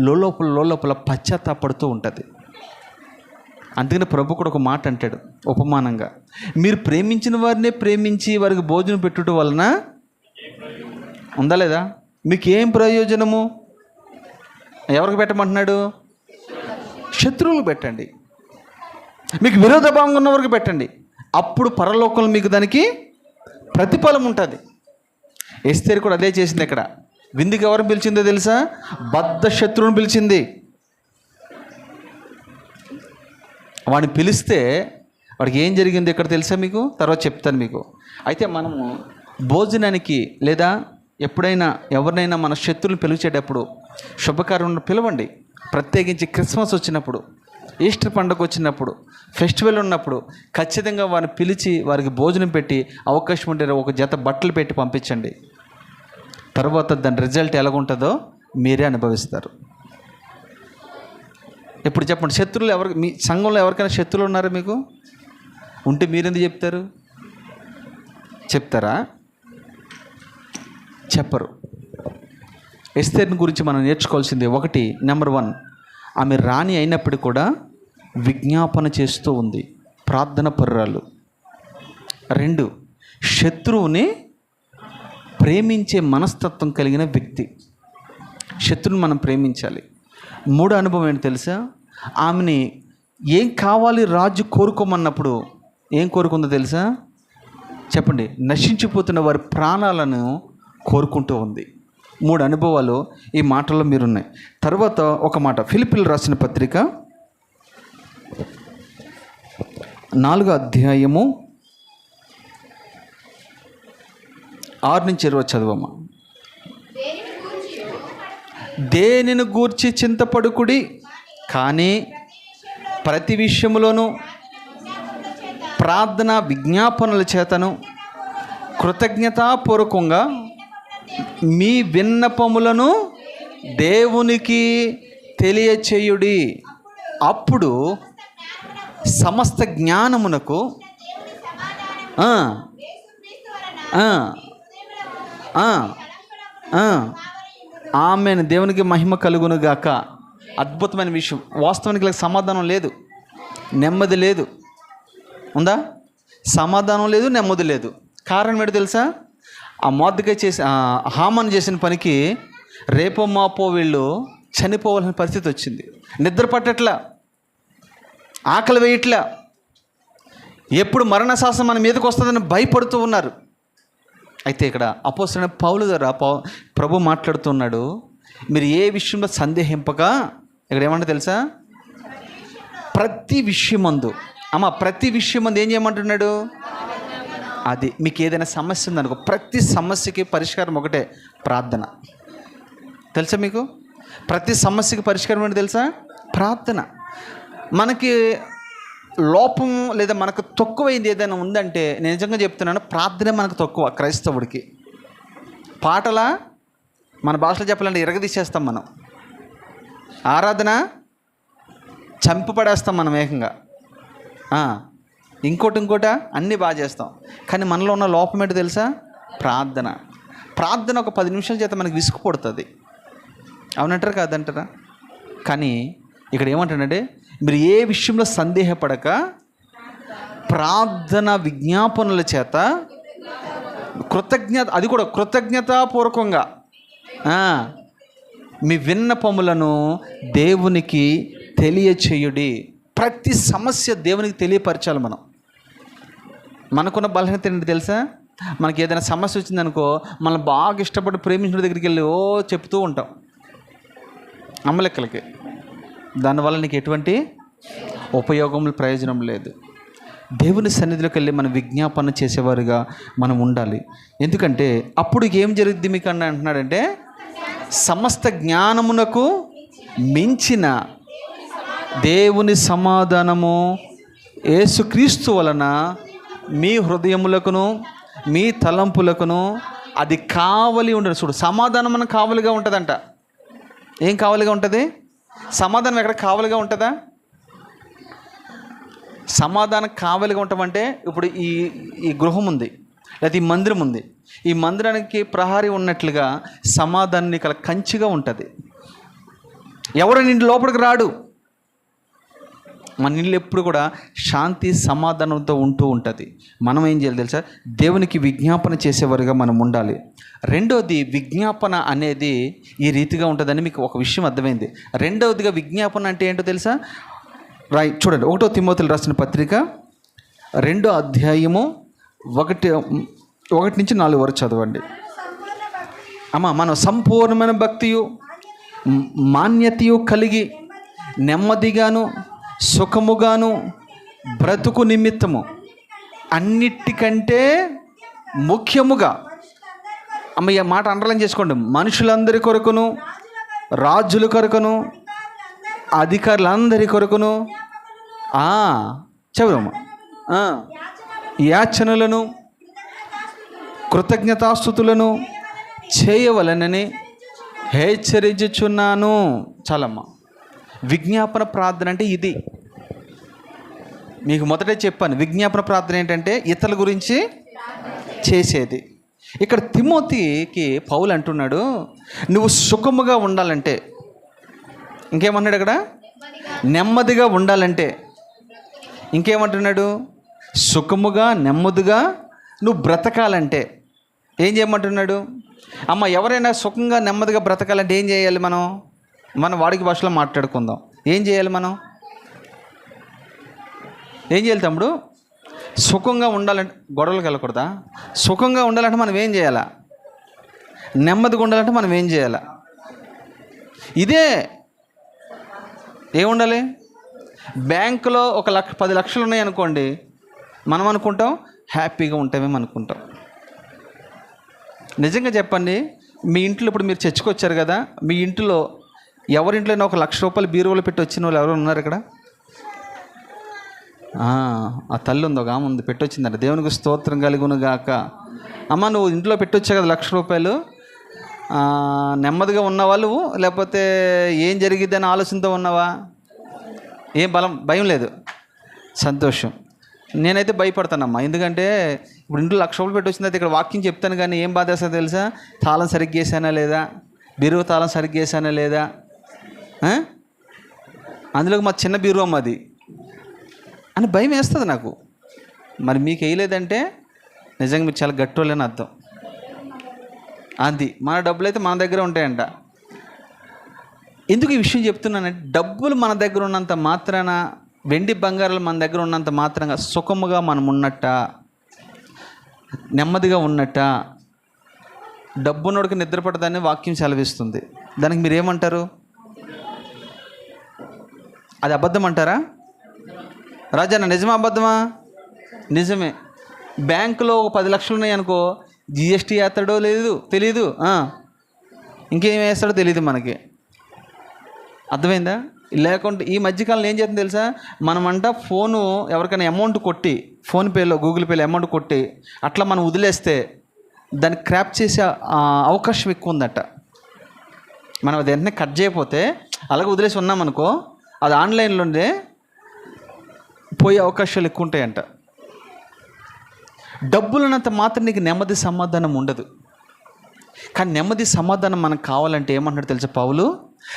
లోపల పశ్చాత్తాపడుతూ ఉంటుంది. అందుకని ప్రభు కూడా ఒక మాట అంటాడు ఉపమానంగా, మీరు ప్రేమించిన వారినే ప్రేమించి వారికి భోజనం పెట్టుట వలన ఉందా లేదా? మీకు ఏం ప్రయోజనము? ఎవరికి పెట్టమంటున్నాడు? శత్రువులు పెట్టండి. మీకు విరోధ భావంగా ఉన్న వరకు పెట్టండి. అప్పుడు పరలోకంలో మీకు దానికి ప్రతిఫలం ఉంటుంది. ఎస్తేరు కూడా అదే చేసింది. ఇక్కడ విందుకు ఎవరిని పిలిచిందో తెలుసా? బద్ధ శత్రువుని పిలిచింది. వాడిని పిలిస్తే వాడికి ఏం జరిగింది ఇక్కడ తెలుసా మీకు? తర్వాత చెప్తాను మీకు. అయితే మనము భోజనానికి లేదా ఎప్పుడైనా ఎవరినైనా మన శత్రువులను పిలిచేటప్పుడు శుభకార్యం పిలవండి. ప్రత్యేకించి క్రిస్మస్ వచ్చినప్పుడు, ఈస్టర్ పండుగ వచ్చినప్పుడు, ఫెస్టివల్ ఉన్నప్పుడు ఖచ్చితంగా వారిని పిలిచి వారికి భోజనం పెట్టి అవకాశం ఉంటే ఒక జత బట్టలు పెట్టి పంపించండి. తర్వాత దాని రిజల్ట్ ఎలాగుంటుందో మీరే అనుభవిస్తారు. ఇప్పుడు చెప్పండి, శత్రువులు ఎవరికి, మీ సంఘంలో ఎవరికైనా శత్రువులు ఉన్నారా మీకు? ఉంటే మీరెందుకు చెప్తారు? చెప్తారా? చెప్పరు. ఎస్తేర్ని గురించి మనం నేర్చుకోవాల్సింది ఒకటి, నెంబర్ 1, ఆమె రాణి అయినప్పటికీ కూడా విజ్ఞాపన చేస్తూ ఉంది, ప్రార్థన పర్రాలు. 2, శత్రువుని ప్రేమించే మనస్తత్వం కలిగిన వ్యక్తి. శత్రువుని మనం ప్రేమించాలి. 3 అనుభవం ఏంటి తెలుసా? ఆమెని ఏం కావాలి రాజు కోరుకోమన్నప్పుడు ఏం కోరుకుందో తెలుసా? చెప్పండి. నశించిపోతున్న వారి ప్రాణాలను కోరుకుంటూ ఉంది. 3 అనుభవాలు ఈ మాటల్లో మీరున్నాయి. తర్వాత ఒక మాట, ఫిలిప్పీయులకు రాసిన పత్రిక 4వ అధ్యాయము 6-20 చదవమ్మా. దేనిని గూర్చి చింతపడుకుడి, కానీ ప్రతి విషయములోనూ ప్రార్థన విజ్ఞాపనల చేతను కృతజ్ఞతాపూర్వకంగా మీ విన్నపములను దేవునికి తెలియచేయుడి. అప్పుడు సమస్త జ్ఞానమునకు ఆమెను దేవునికి మహిమ కలుగును గాక. అద్భుతమైన విషయం. వాస్తవానికి సమాధానం లేదు, నెమ్మది లేదు. ఉందా? సమాధానం లేదు, నెమ్మది లేదు. కారణం ఏంటో తెలుసా? ఆ మొర్దెకై హామాను చేసిన పనికి రేపో మాపో వీళ్ళు చనిపోవాల్సిన పరిస్థితి వచ్చింది. నిద్ర పట్టట్లా, ఆకలి వేయట్లా, ఎప్పుడు మరణ శాసనం మన మీదకి వస్తుందని భయపడుతూ ఉన్నారు. అయితే ఇక్కడ అపోస్తలుడైన పౌలు ద్వారా ప్రభు మాట్లాడుతున్నాడు. మీరు ఏ విషయంలో సందేహింపగా, ఇక్కడ ఏమంటే తెలుసా? ప్రతి విషయమందు ప్రతి విషయమందు ఏం చేయమంటున్నాడు? అది మీకు ఏదైనా సమస్య ఉందనుకో, ప్రతి సమస్యకి పరిష్కారం ఒకటే, ప్రార్థన. తెలుసా మీకు? ప్రతి సమస్యకి పరిష్కారం ఏంటి తెలుసా? ప్రార్థన. మనకి లోపం లేదా మనకు తక్కువైంది ఏదైనా ఉందంటే, నేను నిజంగా చెప్తున్నాను, ప్రార్థనే మనకు తక్కువ. క్రైస్తవుడికి పాటల మన భాషలో చెప్పాలంటే ఇరగదీసేస్తాం మనం. ఆరాధన చంపపడేస్తాం మనం ఏకంగా. ఇంకోటి అన్నీ బాగా చేస్తాం. కానీ మనలో ఉన్న లోపం ఏంటో తెలుసా? ప్రార్థన. ప్రార్థన ఒక 10 నిమిషాల చేత మనకి విసుగు పుడుతుంది. అవునంటారా కాదంటారా? కానీ ఇక్కడ ఏమంటాడంటే, మీరు ఏ విషయంలో సందేహపడక ప్రార్థన విజ్ఞాపనల చేత అది కూడా కృతజ్ఞతాపూర్వకంగా మీ విన్నపములను దేవునికి తెలియచేయుడి. ప్రతి సమస్య దేవునికి తెలియపరచాలి. మనకున్న బలహీనత ఏంటి తెలుసా? మనకి ఏదైనా సమస్య వచ్చిందనుకో, మనం బాగా ఇష్టపడి ప్రేమించిన దగ్గరికి వెళ్ళి చెప్తూ ఉంటాం అమ్మలెక్కలకి. దానివల్ల నీకు ఎటువంటి ఉపయోగం, ప్రయోజనం లేదు. దేవుని సన్నిధిలోకి వెళ్ళి మనం విజ్ఞాపన చేసేవారుగా మనం ఉండాలి. ఎందుకంటే అప్పుడు ఏం జరుగుద్ది మీకు అంటున్నాడంటే, సమస్త జ్ఞానమునకు మించిన దేవుని సమాధానము యేసుక్రీస్తు వలన మీ హృదయములకును మీ తలంపులకును అది కావలి ఉండదు. చూడు, సమాధానం మనకు కావలిగా ఉంటుందంట. ఏం కావలిగా ఉంటుంది? సమాధానం ఎక్కడ కావలిగా ఉంటుందా? సమాధానం కావలిగా ఉంటామంటే, ఇప్పుడు ఈ గృహం ఉంది, లేదా ఈ మందిరం ఉంది. ఈ మందిరానికి ప్రహారీ ఉన్నట్లుగా సమాధానం ఇక్కడ కంచిగా ఉంటుంది. ఎవరు నిండి లోపలికి రాడు. మన ఇల్లు ఎప్పుడు కూడా శాంతి సమాధానంతో ఉంటూ ఉంటుంది. మనం ఏం చేయాలి తెలుసా? దేవునికి విజ్ఞాపన చేసేవారుగా మనం ఉండాలి. రెండవది, విజ్ఞాపన అనేది ఈ రీతిగా ఉంటుందని మీకు ఒక విషయం అర్థమైంది. రెండవదిగా విజ్ఞాపన అంటే ఏంటో తెలుసా? చూడండి, 1 తిమోతికి రాసిన పత్రిక 2వ అధ్యాయము 1-4 వరకు చదవండి. మనం సంపూర్ణమైన భక్తియు మాన్యతయు కలిగి నెమ్మదిగాను సుఖముగాను బ్రతుకు నిమిత్తము అన్నిటికంటే ముఖ్యముగా, ఈ మాట అండర్లైన్ చేసుకోండి, మనుషులందరి కొరకును, రాజుల కొరకును, అధికారులందరి కొరకును చదువు యాచనలను కృతజ్ఞతాస్తుతులను చేయవలనని హెచ్చరించుచున్నాను. చాలమ్మా. విజ్ఞాపన ప్రార్థన అంటే ఇది. మీకు మొదటే చెప్పాను, విజ్ఞాపన ప్రార్థన ఏంటంటే ఇతరుల గురించి చేసేది. ఇక్కడ తిమోతికి పౌలు అంటున్నాడు, నువ్వు సుఖముగా ఉండాలంటే, ఇంకేమన్నాడు అక్కడ? నెమ్మదిగా ఉండాలంటే. ఇంకేమంటున్నాడు? సుఖముగా నెమ్మదిగా నువ్వు బ్రతకాలంటే ఏం చేయమంటున్నాడు? ఎవరైనా సుఖంగా నెమ్మదిగా బ్రతకాలంటే ఏం చేయాలి? మనం వాడికి భాషలో మాట్లాడుకుందాం. ఏం చేయాలి? మనం ఏం చేయాలి తమ్ముడు? సుఖంగా ఉండాలంటే గొడవలకు వెళ్ళకూడదా? సుఖంగా ఉండాలంటే మనం ఏం చేయాలా? నెమ్మదిగా ఉండాలంటే మనం ఏం చేయాలా? ఇదే ఏముండాలి? బ్యాంకులో 10 లక్షలు ఉన్నాయనుకోండి, మనం అనుకుంటాం హ్యాపీగా ఉంటామేమో అనుకుంటాం. నిజంగా చెప్పండి, మీ ఇంట్లో ఇప్పుడు మీరు చర్చకొచ్చారు కదా, మీ ఇంట్లో ఎవరింట్లోనే 1 లక్ష రూపాయలు బీరువాలో పెట్టి వచ్చిన వాళ్ళు ఎవరు ఉన్నారు ఇక్కడ? ఆ తల్లి ఉంది, ఒక ఆమె ఉంది, పెట్టొచ్చిందంట. దేవునికి స్తోత్రం కలుగును గాక. అమ్మ, నువ్వు ఇంట్లో పెట్టొచ్చా కదా 1 లక్ష రూపాయలు? నెమ్మదిగా ఉన్నావా నువ్వు, లేకపోతే ఏం జరిగిద్దని ఆలోచనతో ఉన్నావా? ఏం భయం లేదు, సంతోషం. నేనైతే భయపడతానమ్మా, ఎందుకంటే ఇప్పుడు ఇంట్లో 1 లక్ష రూపాయలు పెట్టి వచ్చింది. ఇక్కడ వాక్యం చెప్తాను కానీ ఏం బాధేస్తుందో తెలుసా? తాళం సరిగ్గా వేసానా లేదా, బీరువా తాళం సరిగ్గా వేసానా లేదా, అందులోకి మా చిన్న బీరువా మాది అని భయం వేస్తుంది నాకు. మరి మీకు వేయలేదంటే నిజంగా మీరు చాలా గట్టోళ్ళని అర్థం. అది మన డబ్బులు అయితే మన దగ్గర ఉంటాయంట. ఎందుకు ఈ విషయం చెప్తున్నానంటే, డబ్బులు మన దగ్గర ఉన్నంత మాత్రాన, వెండి బంగారాలు మన దగ్గర ఉన్నంత మాత్రంగా సుఖముగా మనం ఉన్నట్ట, నెమ్మదిగా ఉన్నట్ట? డబ్బున్నోడికి నిద్రపడదాన్ని వాక్యం సెలవిస్తుంది. దానికి మీరు ఏమంటారు? అది అబద్ధం అంటారా? రాజన్న, నిజమా అబద్ధమా? నిజమే. బ్యాంకులో 10 లక్షలు ఉన్నాయనుకో, జిఎస్టీ వేస్తాడో తెలీదు, ఇంకేం వేస్తాడో తెలియదు మనకి. అర్థమైందా? లేకుంటే ఈ మధ్యకాలంలో ఏం చేస్తుంది తెలుసా? మనమంట ఫోను ఎవరికైనా అమౌంట్ కొట్టి, ఫోన్పేలో గూగుల్ పేలో అమౌంట్ కొట్టి అట్లా మనం వదిలేస్తే దాన్ని క్రాప్ చేసే అవకాశం ఎక్కువ ఉందట. మనం అది వెంటనే కట్ చేయకపోతే అలాగే వదిలేసి ఉన్నామనుకో, అది ఆన్లైన్లోనే పోయే అవకాశాలు ఎక్కువ ఉంటాయంట. డబ్బులున్నంత మాత్రం నీకు నెమ్మది సమాధానం ఉండదు. కానీ నెమ్మది సమాధానం మనకు కావాలంటే ఏమంటున్నాడు తెలుసా పౌలు?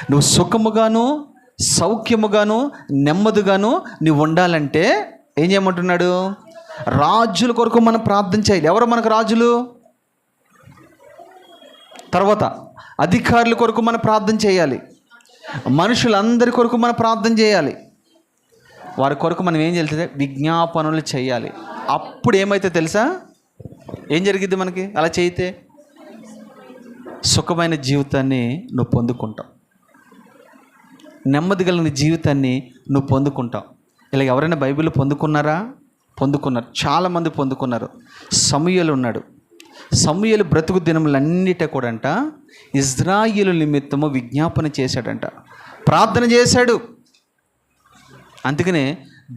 నువ్వు సుఖముగాను, సౌఖ్యముగాను, నెమ్మదిగాను నువ్వు ఉండాలంటే ఏం చేయమంటున్నాడు? రాజుల కొరకు మనం ప్రార్థన చేయాలి. ఎవరు మనకు రాజులు? తర్వాత అధికారుల కొరకు మనం ప్రార్థన చేయాలి. మనుషులందరి కొరకు మనం ప్రార్థన చేయాలి. వారి కొరకు మనం ఏం చేయాలి? విజ్ఞాపనలు చేయాలి. అప్పుడు ఏమైతే తెలుసా? ఏం జరిగిద్ది మనకి? అలా చేయితే సుఖమైన జీవితాన్ని నువ్వు పొందుకుంటావు, నెమ్మది కలిగిన జీవితాన్ని నువ్వు పొందుకుంటావు. ఇలా ఎవరైనా బైబిల్ పొందుకున్నారా? పొందుకున్నారు, చాలామంది పొందుకున్నారు. సమూయేలు ఉన్నాడు. సమూయేలు బ్రతుకు దినములన్నిట కూడంట ఇజ్రాయేలు నిమిత్తము విజ్ఞాపన చేశాడంట, ప్రార్థన చేశాడు. అందుకనే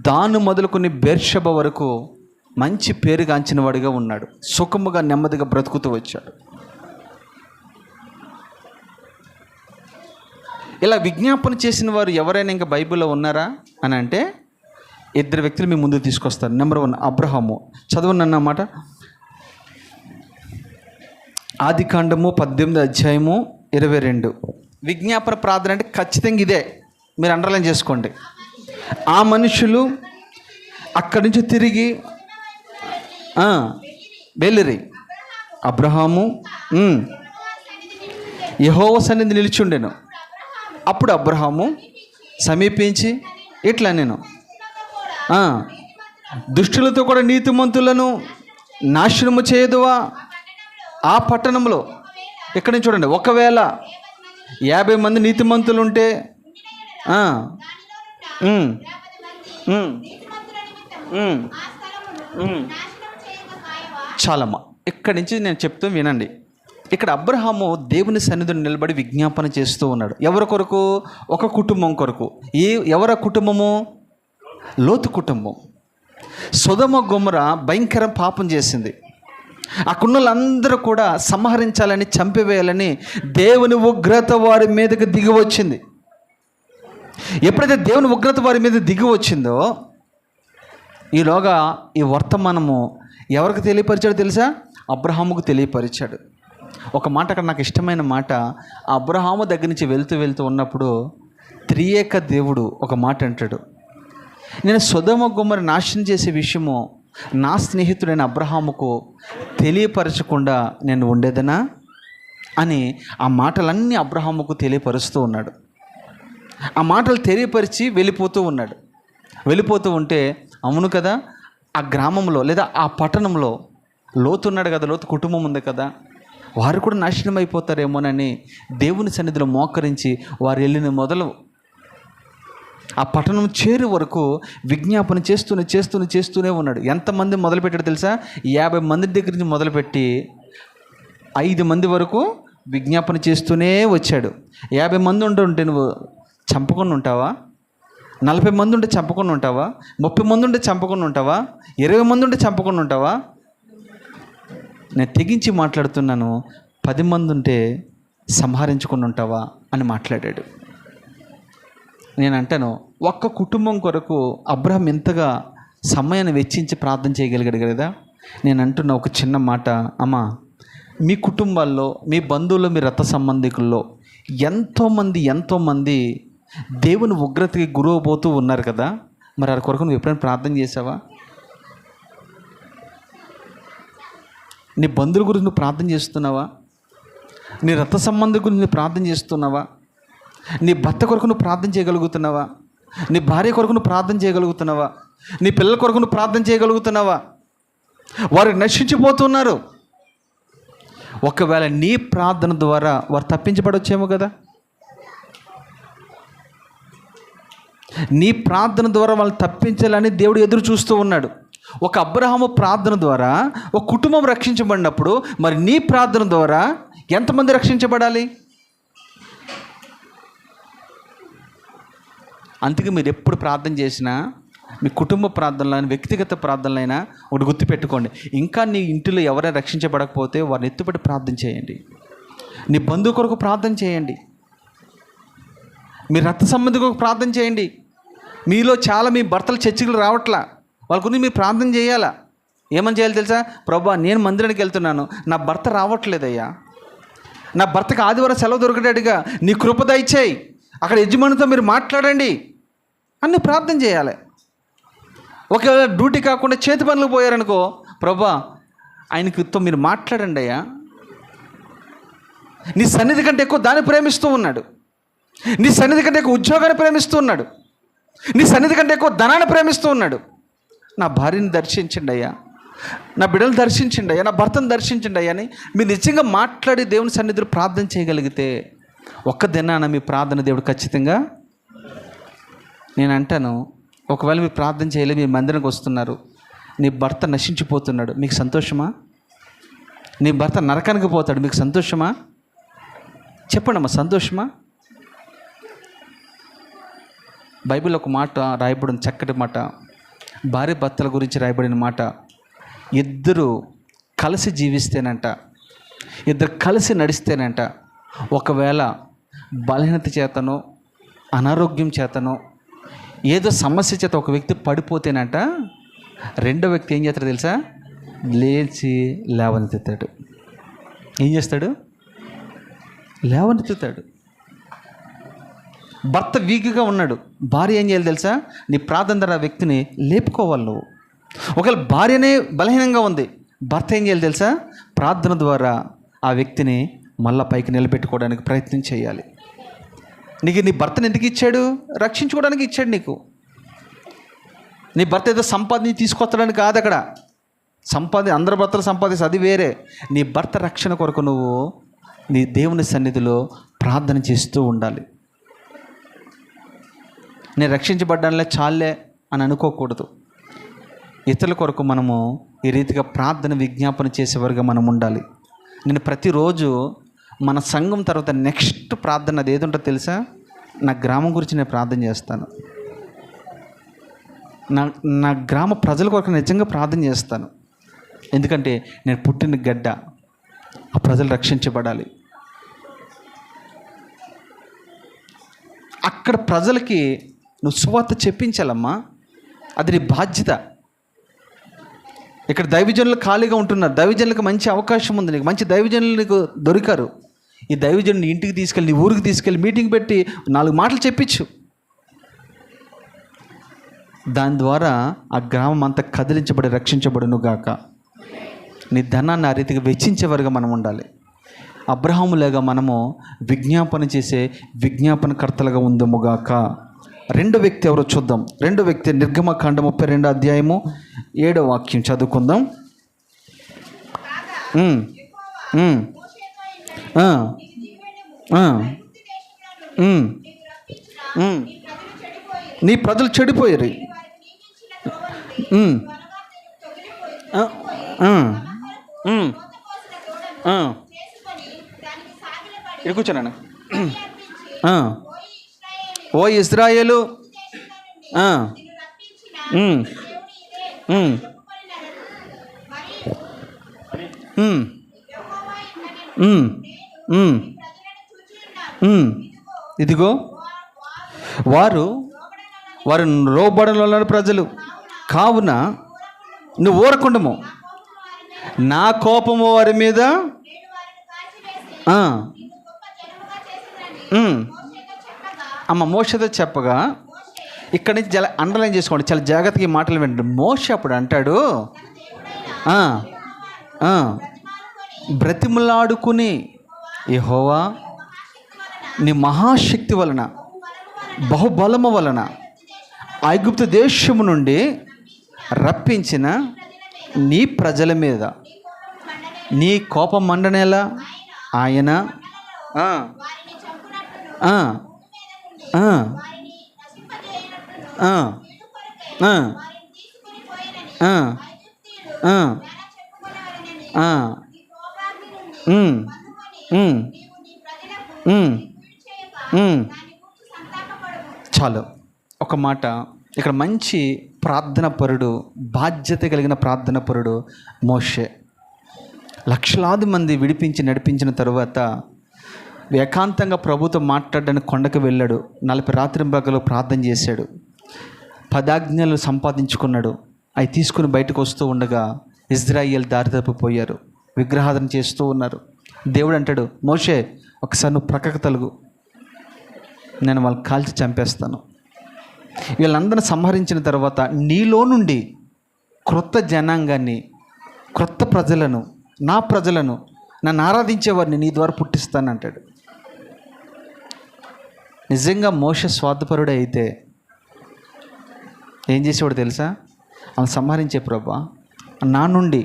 దాను మొదలుకొని బెర్షెబ వరకు మంచి పేరుగాంచిన వాడిగా ఉన్నాడు. సుఖముగా నెమ్మదిగా బ్రతుకుతూ వచ్చాడు. ఇలా విజ్ఞాపన చేసిన వారు ఎవరైనా ఇంకా బైబిల్లో ఉన్నారా అని అంటే 2 వ్యక్తులు మీ ముందు తీసుకొస్తారు. నెంబర్ 1 అబ్రహాము. చదవండి అన్నమాట. ఆదికాండము 18:22. విజ్ఞాపన ప్రార్థన అంటే ఖచ్చితంగా ఇదే, మీరు అండర్లైన్ చేసుకోండి. ఆ మనుషులు అక్కడి నుంచి తిరిగి వెళ్ళిరి. అబ్రహాము యెహోవా సన్నిధి నిలిచుండెను. అప్పుడు అబ్రహాము సమీపించి ఇట్లా, నేను దుష్టులతో కూడా నీతిమంతులను నాశనము చేయదువా? ఆ పట్టణంలో ఇక్కడి నుంచి చూడండి, ఒకవేళ 50 మంది నీతిమంతులు ఉంటే చాలమ్మా. ఇక్కడి నుంచి నేను చెప్తూ వినండి. ఇక్కడ అబ్రహాము దేవుని సన్నిధిని నిలబడి విజ్ఞాపన చేస్తూ ఉన్నాడు. ఎవరి కొరకు? ఒక కుటుంబం కొరకు. ఎవరి కుటుంబము? లోతు కుటుంబం. సొదొమ గొమొర భయంకర పాపం చేసింది. అక్కడున్న వాళ్ళందరూ కూడా సంహరించాలని, చంపివేయాలని దేవుని ఉగ్రత వారి మీదకి దిగి వచ్చింది. ఎప్పుడైతే దేవుని ఉగ్రత వారి మీద దిగి వచ్చిందో, ఈలోగా ఈ వర్తమానము ఎవరికి తెలియపరిచాడు తెలుసా? అబ్రహాముకు తెలియపరిచాడు. ఒక మాట అక్కడ నాకు ఇష్టమైన మాట, అబ్రహాము దగ్గర నుంచి వెళ్తూ ఉన్నప్పుడు త్రియేక దేవుడు ఒక మాట అంటాడు, నేను సొదొమ గొమొర నాశనం చేసే విషయము నా స్నేహితుడైన అబ్రహాముకు తెలియపరచకుండా నేను ఉండేదనా అని ఆ మాటలన్నీ అబ్రహాముకు తెలియపరుస్తూ ఉన్నాడు. ఆ మాటలు తెలియపరిచి వెళ్ళిపోతూ ఉన్నాడు. వెళ్ళిపోతూ ఉంటే అవును కదా, ఆ గ్రామంలో లేదా ఆ పట్టణంలో లోతు ఉన్నాడు కదా, లోతు కుటుంబం ఉంది కదా, వారు కూడా నాశనం అయిపోతారేమోనని దేవుని సన్నిధిలో మోకరించి వారు వెళ్ళిన మొదలు ఆ పట్టణం చేరు వరకు విజ్ఞాపన చేస్తూనే ఉన్నాడు. ఎంతమంది మొదలుపెట్టాడు తెలుసా? 50 మంది దగ్గర నుంచి మొదలుపెట్టి 5 మంది వరకు విజ్ఞాపన చేస్తూనే వచ్చాడు. 50 మంది ఉంటే నువ్వు చంపకుండా ఉంటావా? 40 మంది ఉంటే చంపకుండా ఉంటావా? 30 మంది ఉంటే చంపకుండా ఉంటావా? 20 మంది ఉంటే చంపకుండా ఉంటావా? నేను తెగించి మాట్లాడుతున్నాను, 10 మంది ఉంటే సంహరించుకుని ఉంటావా అని మాట్లాడాడు. నేను అంటాను, ఒక్క కుటుంబం కొరకు అబ్రహాం ఎంతగా సమయాన్ని వెచ్చించి ప్రార్థన చేయగలిగాడు కదా. నేను అంటున్న ఒక చిన్న మాట, అమ్మా, మీ కుటుంబాల్లో, మీ బంధువుల్లో, మీ రక్త సంబంధికుల్లో ఎంతోమంది దేవుని ఉగ్రతకి గురవబోతూ ఉన్నారు కదా. మరి వారి కొరకు నువ్వు ఎప్పుడైనా ప్రార్థన చేసావా? నీ బంధువుల గురించి నువ్వు ప్రార్థన చేస్తున్నావా? నీ రక్త సంబంధం గురించి నువ్వు ప్రార్థన చేస్తున్నావా? నీ భర్త కొరకు నువ్వు ప్రార్థన చేయగలుగుతున్నావా? నీ భార్య కొరకు నువ్వు ప్రార్థన చేయగలుగుతున్నావా? నీ పిల్లల కొరకు నువ్వు ప్రార్థన చేయగలుగుతున్నావా? వారు నశించిపోతున్నారు. ఒకవేళ నీ ప్రార్థన ద్వారా వారు తప్పించబడొచ్చేమో కదా. నీ ప్రార్థన ద్వారా వాళ్ళు తప్పించాలని దేవుడు ఎదురు చూస్తూ ఉన్నాడు. ఒక అబ్రహాము ప్రార్థన ద్వారా ఒక కుటుంబం రక్షించబడినప్పుడు మరి నీ ప్రార్థన ద్వారా ఎంతమంది రక్షించబడాలి? అందుకే మీరు ఎప్పుడు ప్రార్థన చేసినా, మీ కుటుంబ ప్రార్థనలైనా వ్యక్తిగత ప్రార్థనలైనా ఒకటి గుర్తుపెట్టుకోండి, ఇంకా నీ ఇంటిలో ఎవరైనా రక్షించబడకపోతే వారిని ఎత్తుపడి ప్రార్థన చేయండి. నీ బంధువు కొరకు ప్రార్థన చేయండి. మీ రక్త సంబంధి కొరకు ప్రార్థన చేయండి. మీలో చాలా మీ భర్తలు చర్చికి రావట్లా, వాళ్ళ గురించి మీరు ప్రార్థన చేయాలా. ఏమని చేయాలి తెలుసా? ప్రభా, నేను మందిరానికి వెళ్తున్నాను, నా భర్త రావట్లేదయ్యా, నా భర్తకు ఆదివారం సెలవు దొరికేటట్టుగా నీ కృప దయచేయి, అక్కడ యజమానితో మీరు మాట్లాడండి అని ప్రార్థన చేయాలి. ఒకవేళ డ్యూటీ కాకుండా చేతి పనులకు పోయారనుకో, ప్రభా ఆయనకితో మీరు మాట్లాడండి అయ్యా, నీ సన్నిధి కంటే ఎక్కువ దాన్ని ప్రేమిస్తూ ఉన్నాడు, నీ సన్నిధి కంటే ఎక్కువ ఉద్యోగాన్ని ప్రేమిస్తూ ఉన్నాడు, నీ సన్నిధి కంటే ఎక్కువ ధనాన్ని ప్రేమిస్తూ ఉన్నాడు. నా భార్యని దర్శించండి అయ్యా, నా బిడ్డలు దర్శించండి అయ్యా, నా భర్తను దర్శించండి అయ్యా అని మీరు నిజంగా మాట్లాడి దేవుని సన్నిధిలో ప్రార్థన చేయగలిగితే ఒక్క దినాన మీ ప్రార్థన దేవుడు ఖచ్చితంగా. నేను అంటాను, ఒకవేళ మీరు ప్రార్థన చేయలేదు, మీ మందిరానికి వస్తున్నారు, నీ భర్త నశించిపోతున్నాడు, మీకు సంతోషమా? నీ భర్త నరకానికి పోతాడు, మీకు సంతోషమా? చెప్పండి అమ్మా, సంతోషమా? బైబిల్లో ఒక మాట రాయబడిన చక్కటి మాట, భార్య భర్తల గురించి రాయబడిన మాట, ఇద్దరు కలిసి జీవిస్తేనంట, ఇద్దరు కలిసి నడిస్తేనంట, ఒకవేళ బలహీనత చేతనో అనారోగ్యం చేతనో ఏదో సమస్య చేత ఒక వ్యక్తి పడిపోతేనంట, రెండో వ్యక్తి ఏం చేస్తాడు తెలుసా? లేచి లేవనెత్తుతాడు. ఏం చేస్తాడు? లేవనెత్తుతాడు. భర్త వీక్గా ఉన్నాడు, భార్య ఏం చేయాలి తెలుసా? నీ ప్రార్థన ద్వారా ఆ వ్యక్తిని లేపుకోవాలి నువ్వు. ఒకవేళ భార్యనే బలహీనంగా ఉంది, భర్త ఏం చేయాలి తెలుసా? ప్రార్థన ద్వారా ఆ వ్యక్తిని మళ్ళా పైకి నిలబెట్టుకోవడానికి ప్రయత్నం చేయాలి. నీకు నీ భర్తను ఎందుకు ఇచ్చాడు? రక్షించుకోవడానికి ఇచ్చాడు నీకు. నీ భర్త ఏదో సంపాదించి తీసుకొచ్చడానికి కాదు. అక్కడ అందరి భర్తలు సంపాదిస్తే అది వేరే. నీ భర్త రక్షణ కొరకు నువ్వు నీ దేవుని సన్నిధిలో ప్రార్థన చేస్తూ ఉండాలి. నేను రక్షించబడ్డానులే చాలే అని అనుకోకూడదు. ఇతరుల కొరకు మనము ఈ రీతిగా ప్రార్థన విజ్ఞాపన చేసేవారుగా మనం ఉండాలి. నేను ప్రతిరోజు మన సంఘం తర్వాత నెక్స్ట్ ప్రార్థన అది ఏది ఉంటుందో తెలుసా? నా గ్రామం గురించి నేను ప్రార్థన చేస్తాను. నా గ్రామ ప్రజల కొరకు నిజంగా ప్రార్థన చేస్తాను. ఎందుకంటే నేను పుట్టిన గడ్డ, ఆ ప్రజలు రక్షించబడాలి. అక్కడ ప్రజలకి నువ్వు సువార్త చెప్పించాలమ్మా, అది నీ బాధ్యత. ఇక్కడ దైవజనులు ఖాళీగా ఉంటున్నారు, దైవజనులకు మంచి అవకాశం ఉంది, నీకు మంచి దైవజనులు నీకు దొరికారు. ఈ దైవజనుని ఇంటికి తీసుకెళ్ళి, నీ ఊరికి తీసుకెళ్ళి మీటింగ్ పెట్టి 4 మాటలు చెప్పించు. దాని ద్వారా ఆ గ్రామం అంతా కదిలించబడి రక్షించబడును గాక. నీ ధనాన్ని ఆ రీతిగా వెచ్చించేవారుగా మనం ఉండాలి. అబ్రహాములాగా మనము విజ్ఞాపన చేసే విజ్ఞాపనకర్తలుగా ఉందముగాక. రెండో వ్యక్తి ఎవరో చూద్దాం. రెండో వ్యక్తి నిర్గమకాండం 32 అధ్యాయము 7వ వాక్యం చదువుకుందాం. నీ ప్రజలు చెడిపోయారు. కూర్చోనా? ఓ ఇశ్రాయేలు, ఇదిగో వారు లోబడని ప్రజలు కావున నువ్వు ఊరకుండము, నా కోపము వారి మీద అమ్మ మోషతో చెప్పగా, ఇక్కడి నుంచి అండర్లైన్ చేసుకోండి, చాలా జాగ్రత్తగా మాటలు వింటాడు. మోష అప్పుడు అంటాడు, బ్రతిమలాడుకుని యెహోవా నీ మహాశక్తి వలన బహుబలము వలన ఐగుప్తు దేశము నుండి రప్పించిన నీ ప్రజల మీద నీ కోపం మండనేలా ఆయన చాలు. ఒక మాట ఇక్కడ, మంచి ప్రార్థన పరుడు, బాధ్యత కలిగిన ప్రార్థన పరుడు మోషే. లక్షలాది మంది విడిపించి నడిపించిన తరువాత ఏకాంతంగా ప్రభుతో మాట్లాడడానికి కొండకు వెళ్ళాడు. 40 రాత్రింబగలు ప్రార్థన చేశాడు. 10 ఆజ్ఞలు సంపాదించుకున్నాడు. అవి తీసుకుని బయటకు వస్తూ ఉండగా ఇజ్రాయేల్ దారి తప్పిపోయారు, విగ్రహాధన చేస్తూ ఉన్నారు. దేవుడు అంటాడు, మోషే ఒకసారి నువ్వు ప్రక్కకు తలుగు, నేను వాళ్ళని కాల్చి చంపేస్తాను. వీళ్ళందరిని సంహరించిన తర్వాత నీలో నుండి క్రొత్త జనాంగాన్ని, క్రొత్త ప్రజలను, నా ప్రజలను, నన్ను ఆరాధించేవారిని నీ ద్వారా పుట్టిస్తానంటాడు. నిజంగా మోషే స్వార్థపరుడే అయితే ఏం చేసేవాడు తెలుసా? ఆమె సంహరించే ప్రభా, నా నుండి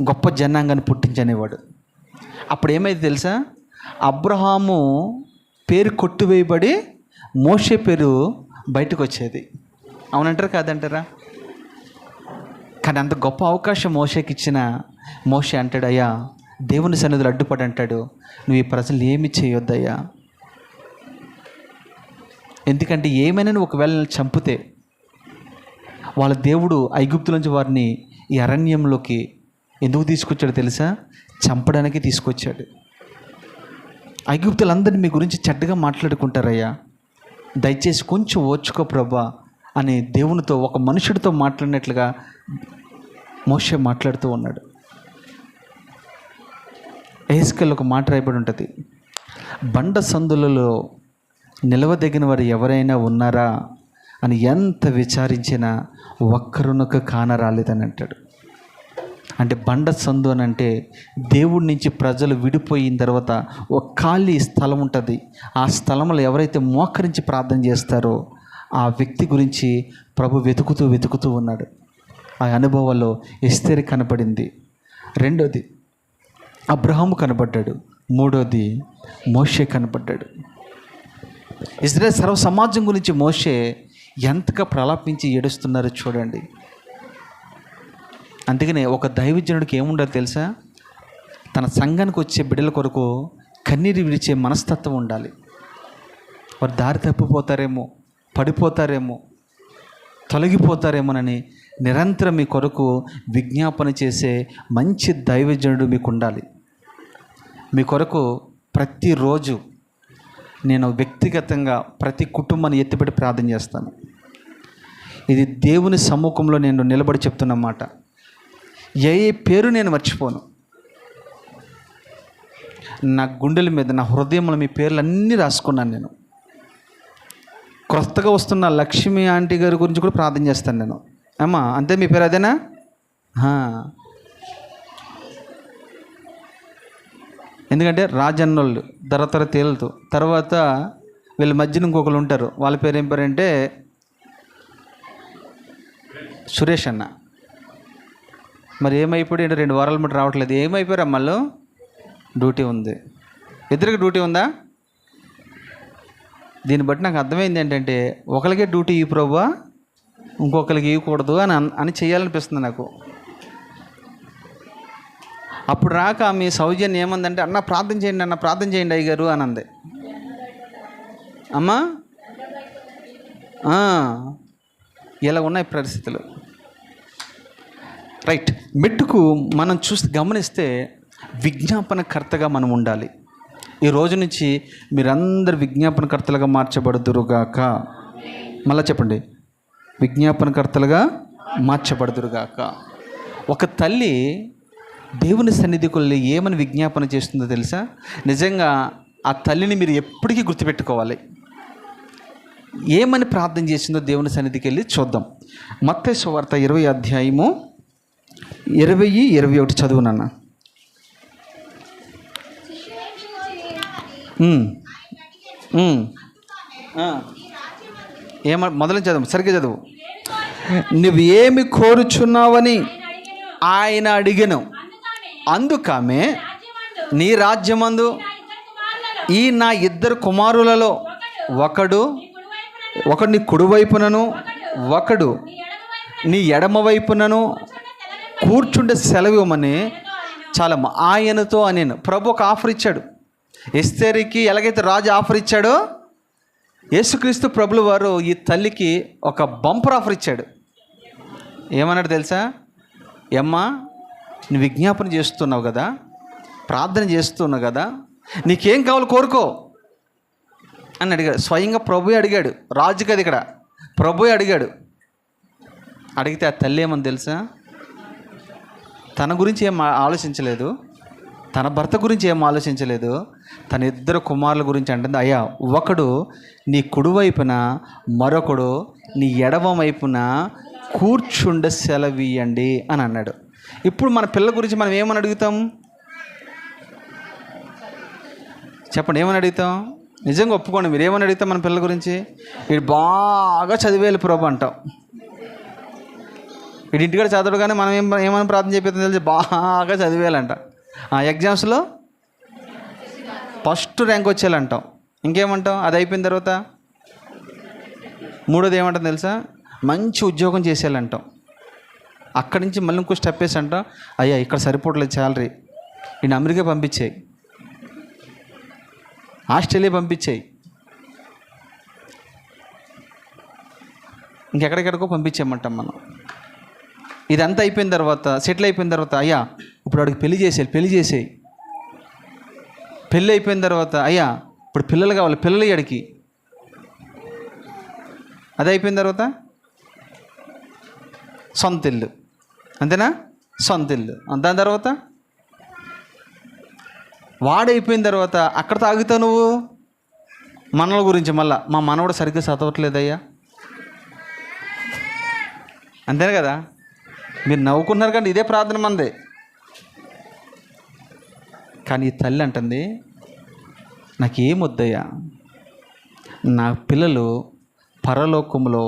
గొప్ప జనాంగాన్ని పుట్టించనేవాడు. అప్పుడు ఏమైంది తెలుసా? అబ్రహాము పేరు కొట్టివేయబడి మోషే పేరు బయటకు వచ్చేది. అవునంటారా కాదంటారా? కానీ అంత గొప్ప అవకాశం మోషేకి ఇచ్చిన మోషే అంటాడు, అయ్యా దేవుని సన్నిధిలో అడ్డుపడి అంటాడు, నువ్వు ఈ ప్రజలు ఏమి చేయొద్దయ్యా. ఎందుకంటే ఏమైనా నువ్వు ఒకవేళ చంపితే, వాళ్ళ దేవుడు ఐగుప్తు నుంచి వారిని ఈ అరణ్యంలోకి ఎందుకు తీసుకొచ్చాడు తెలుసా? చంపడానికి తీసుకొచ్చాడు. ఐగుప్తులందరినీ మీ గురించి చెడ్డగా మాట్లాడుకుంటారయ్యా, దయచేసి కొంచెం ఓర్చుకో ప్రభా అని దేవునితో, ఒక మనుషుడితో మాట్లాడినట్లుగా మోషే మాట్లాడుతూ ఉన్నాడు. ఎహెజ్కేల్ ఒక మాట రాయబడి ఉంటుంది, బండ సందులలో నిలవదగిన వారు ఎవరైనా ఉన్నారా అని ఎంత విచారించినా ఒక్కరునొక కానరాలేదని అంటాడు. అంటే బండ సందు అని అంటే దేవుడి నుంచి ప్రజలు విడిపోయిన తర్వాత ఒక ఖాళీ స్థలం ఉంటుంది. ఆ స్థలంలో ఎవరైతే మోకరించి ప్రార్థన చేస్తారో ఆ వ్యక్తి గురించి ప్రభు వెతుకుతూ ఉన్నాడు. ఆ అనుభవాల్లో ఎస్తేరు కనపడింది. రెండోది అబ్రహాము కనపడ్డాడు. మూడోది మోషే కనపడ్డాడు. ఇజ్రాయేల్ సర్వ సమాజం గురించి మోషే ఎంతగా ప్రలాపించి ఏడుస్తున్నారో చూడండి. అందుకనే ఒక దైవజనుడికి ఏముండాలి తెలుసా? తన సంఘానికి వచ్చే బిడ్డల కొరకు కన్నీరు విడిచే మనస్తత్వం ఉండాలి. వారు దారి తప్పిపోతారేమో, పడిపోతారేమో, తొలగిపోతారేమోనని నిరంతరం మీ కొరకు విజ్ఞాపన చేసే మంచి దైవజనుడు మీకు ఉండాలి. మీ కొరకు ప్రతిరోజు నేను వ్యక్తిగతంగా ప్రతి కుటుంబాన్ని ఎత్తిపెట్టి ప్రార్థన చేస్తాను. ఇది దేవుని సమ్ముఖంలో నేను నిలబడి చెప్తున్నమాట. ఏ పేరు నేను మర్చిపోను. నా గుండెల మీద, నా హృదయంలో మీ పేర్లు అన్నీ రాసుకున్నాను నేను. కొత్తగా వస్తున్న లక్ష్మి ఆంటీ గారి గురించి కూడా ప్రార్థన చేస్తాను నేను. అమ్మా అంతే, మీ పేరు అదేనా? ఎందుకంటే రాజన్నోళ్ళు తరతర తేలుతూ, తర్వాత వీళ్ళ మధ్యన ఇంకొకరు ఉంటారు, వాళ్ళ పేరు ఏం పేరంటే సురేష్ అన్న. మరి ఏమైపోయాడు? 2 వారాల మటు రావట్లేదు. ఏమైపోయారు అమ్మలు? డ్యూటీ ఉంది. ఇద్దరికి డ్యూటీ ఉందా? దీన్ని బట్టి నాకు అర్థమైంది ఏంటంటే, ఒకరికే డ్యూటీ ఈ ప్రభువా, ఇంకొకరికి ఇవ్వకూడదు అని చేయాలనిపిస్తుంది నాకు. అప్పుడు రాక మీ సౌజన్యం ఏమందంటే, అన్న ప్రార్థన చేయండి, అన్న ప్రార్థన చేయండి అయ్యగారు అని అంది. అమ్మా ఇలా ఉన్నాయి పరిస్థితులు. రైట్. మెట్టుకు మనం గమనిస్తే విజ్ఞాపనకర్తగా మనం ఉండాలి. ఈ రోజు నుంచి మీరందరు విజ్ఞాపనకర్తలుగా మార్చబడుదురుగాక. మళ్ళీ చెప్పండి, విజ్ఞాపనకర్తలుగా మార్చబడుదురుగాక. ఒక తల్లి దేవుని సన్నిధికి వెళ్ళి ఏమని విజ్ఞాపన చేస్తుందో తెలుసా? నిజంగా ఆ తల్లిని మీరు ఎప్పటికీ గుర్తుపెట్టుకోవాలి. ఏమని ప్రార్థన చేసిందో దేవుని సన్నిధికి వెళ్ళి చూద్దాం. మత్తయి సువార్త 20 అధ్యాయము 20-21 చదువునన్న. మొదలు చదువు, సరిగ్గా చదువు. నువ్వు ఏమి కోరుచున్నావని ఆయన అడిగెను. అందుకామె, నీ రాజ్యమందు ఈ నా 2 కుమారులలో ఒకడు నీ కుడివైపునను ఒకడు నీ ఎడమ వైపునను కూర్చుండే సెలవు ఇవ్వమని చాలా ఆయనతో అనేను. ప్రభు ఒక ఆఫర్ ఇచ్చాడు. ఎస్తేరుకి ఎలాగైతే రాజు ఆఫర్ ఇచ్చాడో, యేసుక్రీస్తు ప్రభుల వారు ఈ తల్లికి ఒక బంపర్ ఆఫర్ ఇచ్చాడు. ఏమన్నాడు తెలుసా? అమ్మా, నువ్వు విజ్ఞాపన చేస్తున్నావు కదా, ప్రార్థన చేస్తున్నావు కదా, నీకేం కావాలో కోరుకో అని అడిగాడు. స్వయంగా ప్రభువే అడిగాడు. రాజు కదా ఇక్కడ, ప్రభువే అడిగాడు. అడిగితే ఆ తల్లి ఏమని తెలుసా? తన గురించి ఏం ఆలోచించలేదు, తన భర్త గురించి ఏం ఆలోచించలేదు, తన 2 కుమారుల గురించి అంటుంది. అయ్యా, ఒకడు నీ కుడివైపున, మరొకడు నీ ఎడమ వైపున కూర్చుండే సెలవియండి అని అన్నాడు. ఇప్పుడు మన పిల్లల గురించి మనం ఏమని అడుగుతాం? చెప్పండి, ఏమని అడుగుతాం? నిజంగా ఒప్పుకోండి, మీరు ఏమని అడుగుతాం మన పిల్లల గురించి? వీడు బాగా చదివేయాలి ప్రభు అంటాం. వీడి ఇంటికాడ చదవడు, కానీ మనం ఏమని ప్రార్థన చెప్పేది తెలిసి బాగా చదివేయాలంట. ఎగ్జామ్స్లో ఫస్ట్ ర్యాంక్ వచ్చేయాలంటాం. ఇంకేమంటాం? అది అయిపోయిన తర్వాత 3వది ఏమంటాం తెలుసా? మంచి ఉద్యోగం చేసేయాలంటాం. అక్కడి నుంచి మళ్ళీ ఇంకో స్టెప్ వేసి అంటాం, అయ్యా ఇక్కడ సరిపోవట్లేదు శాలరీ, నేను అమెరికా పంపించేయి, ఆస్ట్రేలియా పంపించేయి, ఇంకెక్కడెక్కడికో పంపించేయమంటాం మనం. ఇదంతా అయిపోయిన తర్వాత, సెటిల్ అయిపోయిన తర్వాత, అయ్యా ఇప్పుడు వాడికి పెళ్లి చేసేయి. పెళ్ళి అయిపోయిన తర్వాత, అయ్యా ఇప్పుడు పిల్లలు కావాలి, పిల్లలు అడిగి. అది అయిపోయిన తర్వాత సొంత ఇల్లు, అంతేనా? సొంత ఇల్లు. దాని తర్వాత వాడైపోయిన తర్వాత అక్కడ తాగుతావు నువ్వు. మనల గురించి మళ్ళా, మా మనవడు సరిగ్గా చదవట్లేదయ్యా, అంతేనా కదా? మీరు నవ్వుకున్నారు కానీ ఇదే ప్రార్థన మందే. కానీ ఈ తల్లి అంటుంది, నాకేమొద్దయ్యా, నా పిల్లలు పరలోకంలో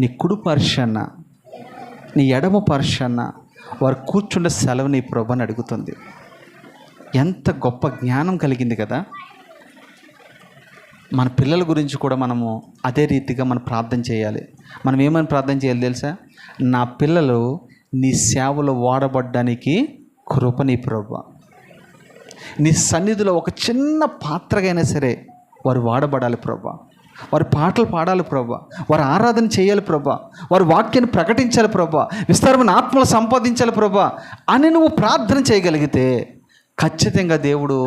నీ కుడి పర్షన్న, నీ ఎడమ పర్షన్న వారు కూర్చుండే సెలవు నీ ప్రభు అని అడుగుతుంది. ఎంత గొప్ప జ్ఞానం కలిగింది కదా. మన పిల్లల గురించి కూడా మనము అదే రీతిగా మనం ప్రార్థన చేయాలి. మనం ఏమని ప్రార్థన చేయాలి తెలుసా? నా పిల్లలు నీ సేవలో వాడబడ్డానికి కృప నీ ప్రభు. నీ సన్నిధిలో ఒక చిన్న పాత్రగా అయినా సరే వారు వాడబడాలి ప్రభా. వారు పాటలు పాడాలి ప్రభా, వారు ఆరాధన చేయాలి ప్రభా, వారు వాక్యాన్ని ప్రకటించాలి ప్రభా, విస్తారమైన ఆత్మలు సంపాదించాలి ప్రభా అని నువ్వు ప్రార్థన చేయగలిగితే ఖచ్చితంగా దేవుడు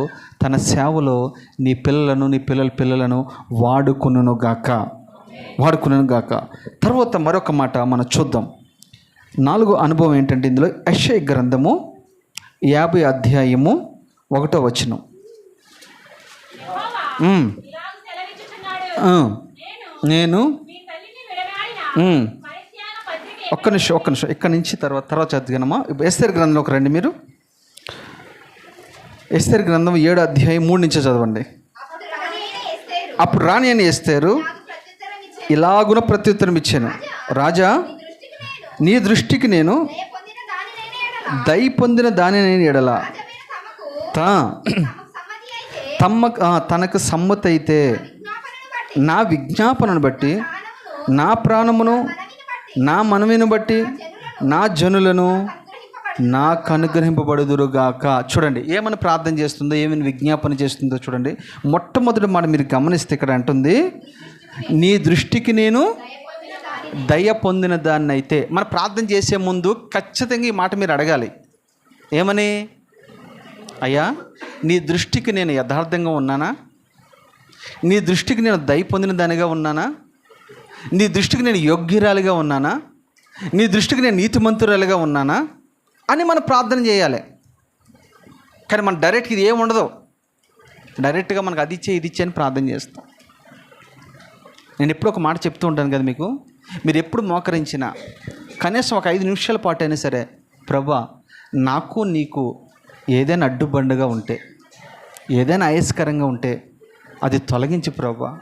తన సేవలో నీ పిల్లలను, నీ పిల్లలను వాడుకును గాక. తర్వాత మరొక మాట మనం చూద్దాం. 4వ అనుభవం ఏంటంటే, ఇందులో యెషయా గ్రంథము 50 అధ్యాయము 1వ వచనం. నేను ఒక్క నిమిషం ఇక్కడి నుంచి తర్వాత చదివినమా. ఎస్తేరు గ్రంథంలోకి రండి మీరు. ఎస్తేరు గ్రంథం 7 అధ్యాయం 3 నుంచి చదవండి. అప్పుడు రాణి అని ఎస్తేరు ఇలాగున ప్రత్యుత్తరం ఇచ్చాను, రాజా నీ దృష్టికి నేను దయ పొందిన దానినైన ఎడల తనకు సమ్మతి అయితే నా విజ్ఞాపనను బట్టి నా ప్రాణమును నా మనవిని బట్టి నా జనులను నాకు అనుగ్రహింపబడుదురుగాక. చూడండి ఏమని ప్రార్థన చేస్తుందో, ఏమని విజ్ఞాపన చేస్తుందో చూడండి. మొట్టమొదటి మాట మీరు గమనిస్తే ఇక్కడ అంటుంది, నీ దృష్టికి నేను దయ పొందిన దాన్ని అయితే. మన ప్రార్థన చేసే ముందు ఖచ్చితంగా ఈ మాట మీరు అడగాలి. ఏమని? అయ్యా నీ దృష్టికి నేను యథార్థంగా ఉన్నానా? నీ దృష్టికి నేను దయ పొందిన దానిగా ఉన్నానా? నీ దృష్టికి నేను యోగ్యురాలిగా ఉన్నానా? నీ దృష్టికి నేను నీతిమంతురాలిగా ఉన్నానా అని మనం ప్రార్థన చేయాలి. కానీ మనం డైరెక్ట్గా ఇది ఏముండదు, డైరెక్ట్గా మనకు అది ఇచ్చే ఇది ఇచ్చే అని ప్రార్థన చేస్తాం. నేను ఎప్పుడు ఒక మాట చెప్తూ ఉంటాను కదా మీకు, మీరు ఎప్పుడు మోకరించినా కనీసం ఒక 5 నిమిషాల పాటు అయినా సరే, ప్రభువా నాకు నీకు ఏదైనా అడ్డుబండగా ఉంటే, ఏదైనా ఆయస్కరంగా ఉంటే అది తొలగించి ప్రభువా.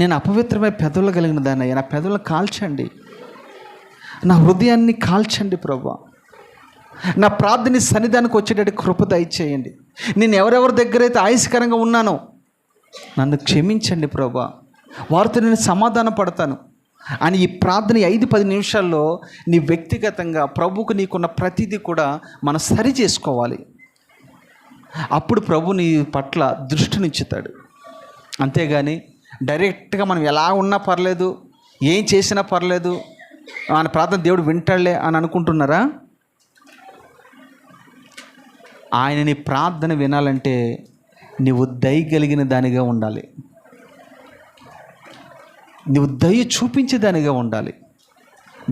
నేను అపవిత్రమైన పెదవులు కలిగిన దాన్ని, నా పెదవులను కాల్చండి, నా హృదయాన్ని కాల్చండి ప్రభువా. నా ప్రార్థన సన్నిధానికి వచ్చేటట్టు కృప దయచేయండి. నేను ఎవరెవరి దగ్గర అయితే ఆయస్కరంగా ఉన్నానో నన్ను క్షమించండి ప్రభువా, వారితో నేను సమాధాన పడతాను అని ఈ ప్రార్థన 5-10 నిమిషాల్లో నీ వ్యక్తిగతంగా ప్రభువుకు నీకున్న ప్రతిదీ కూడా మనం సరి చేసుకోవాలి. అప్పుడు ప్రభు నీ పట్ల దృష్టినిచ్చుతాడు. అంతేగాని డైరెక్ట్గా మనం ఎలా ఉన్నా పర్లేదు, ఏం చేసినా పర్లేదు, ఆయన ప్రార్థన దేవుడు వింటాడులే అని అనుకుంటున్నారా? ఆయన నీ ప్రార్థన వినాలంటే నీవు దయ కలిగిన దానిగా ఉండాలి, నువ్వు దయ చూపించే దానిగా ఉండాలి.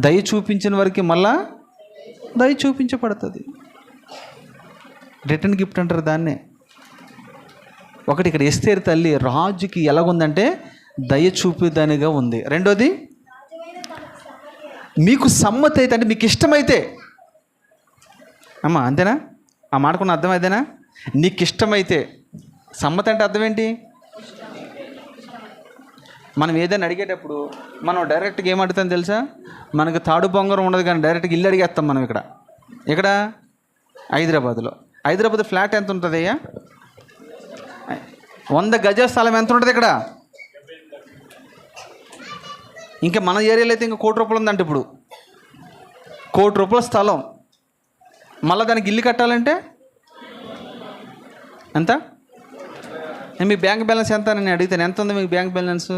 దయ చూపించిన వారికి మళ్ళా దయ చూపించబడుతుంది. రిటర్న్ గిఫ్ట్ అంటారు దాన్నే. ఒకటి ఇక్కడ ఎస్తేరు తల్లి రాజుకి ఎలాగుందంటే దయ చూపేదానిగా ఉంది. రెండోది మీకు సమ్మతి అయితే, అంటే మీకు ఇష్టమైతే. అమ్మా అంతేనా? ఆ మాటకున్న అర్థం అదేనా? నీకు ఇష్టమైతే. సమ్మతి అంటే అర్థం ఏంటి? మనం ఏదైనా అడిగేటప్పుడు మనం డైరెక్ట్గా ఏమడుగుతాం తెలుసా? మనకు తాడు బొంగరం ఉండదు కానీ డైరెక్ట్గా ఇల్లు అడిగేస్తాం మనం. ఇక్కడ హైదరాబాద్ ఫ్లాట్ ఎంత ఉంటుంది అయ్యా? 100 గజాల స్థలం ఎంత ఉంటుంది ఇక్కడ? ఇంకా మన ఏరియాలో అయితే ఇంకా ₹1,00,00,000 ఉందంటే, ఇప్పుడు ₹1,00,00,000 స్థలం, మళ్ళీ దానికి ఇల్లు కట్టాలంటే ఎంత? మీ బ్యాంక్ బ్యాలెన్స్ ఎంత అని నేను అడుగుతాను. ఎంత ఉంది మీకు బ్యాంక్ బ్యాలెన్స్?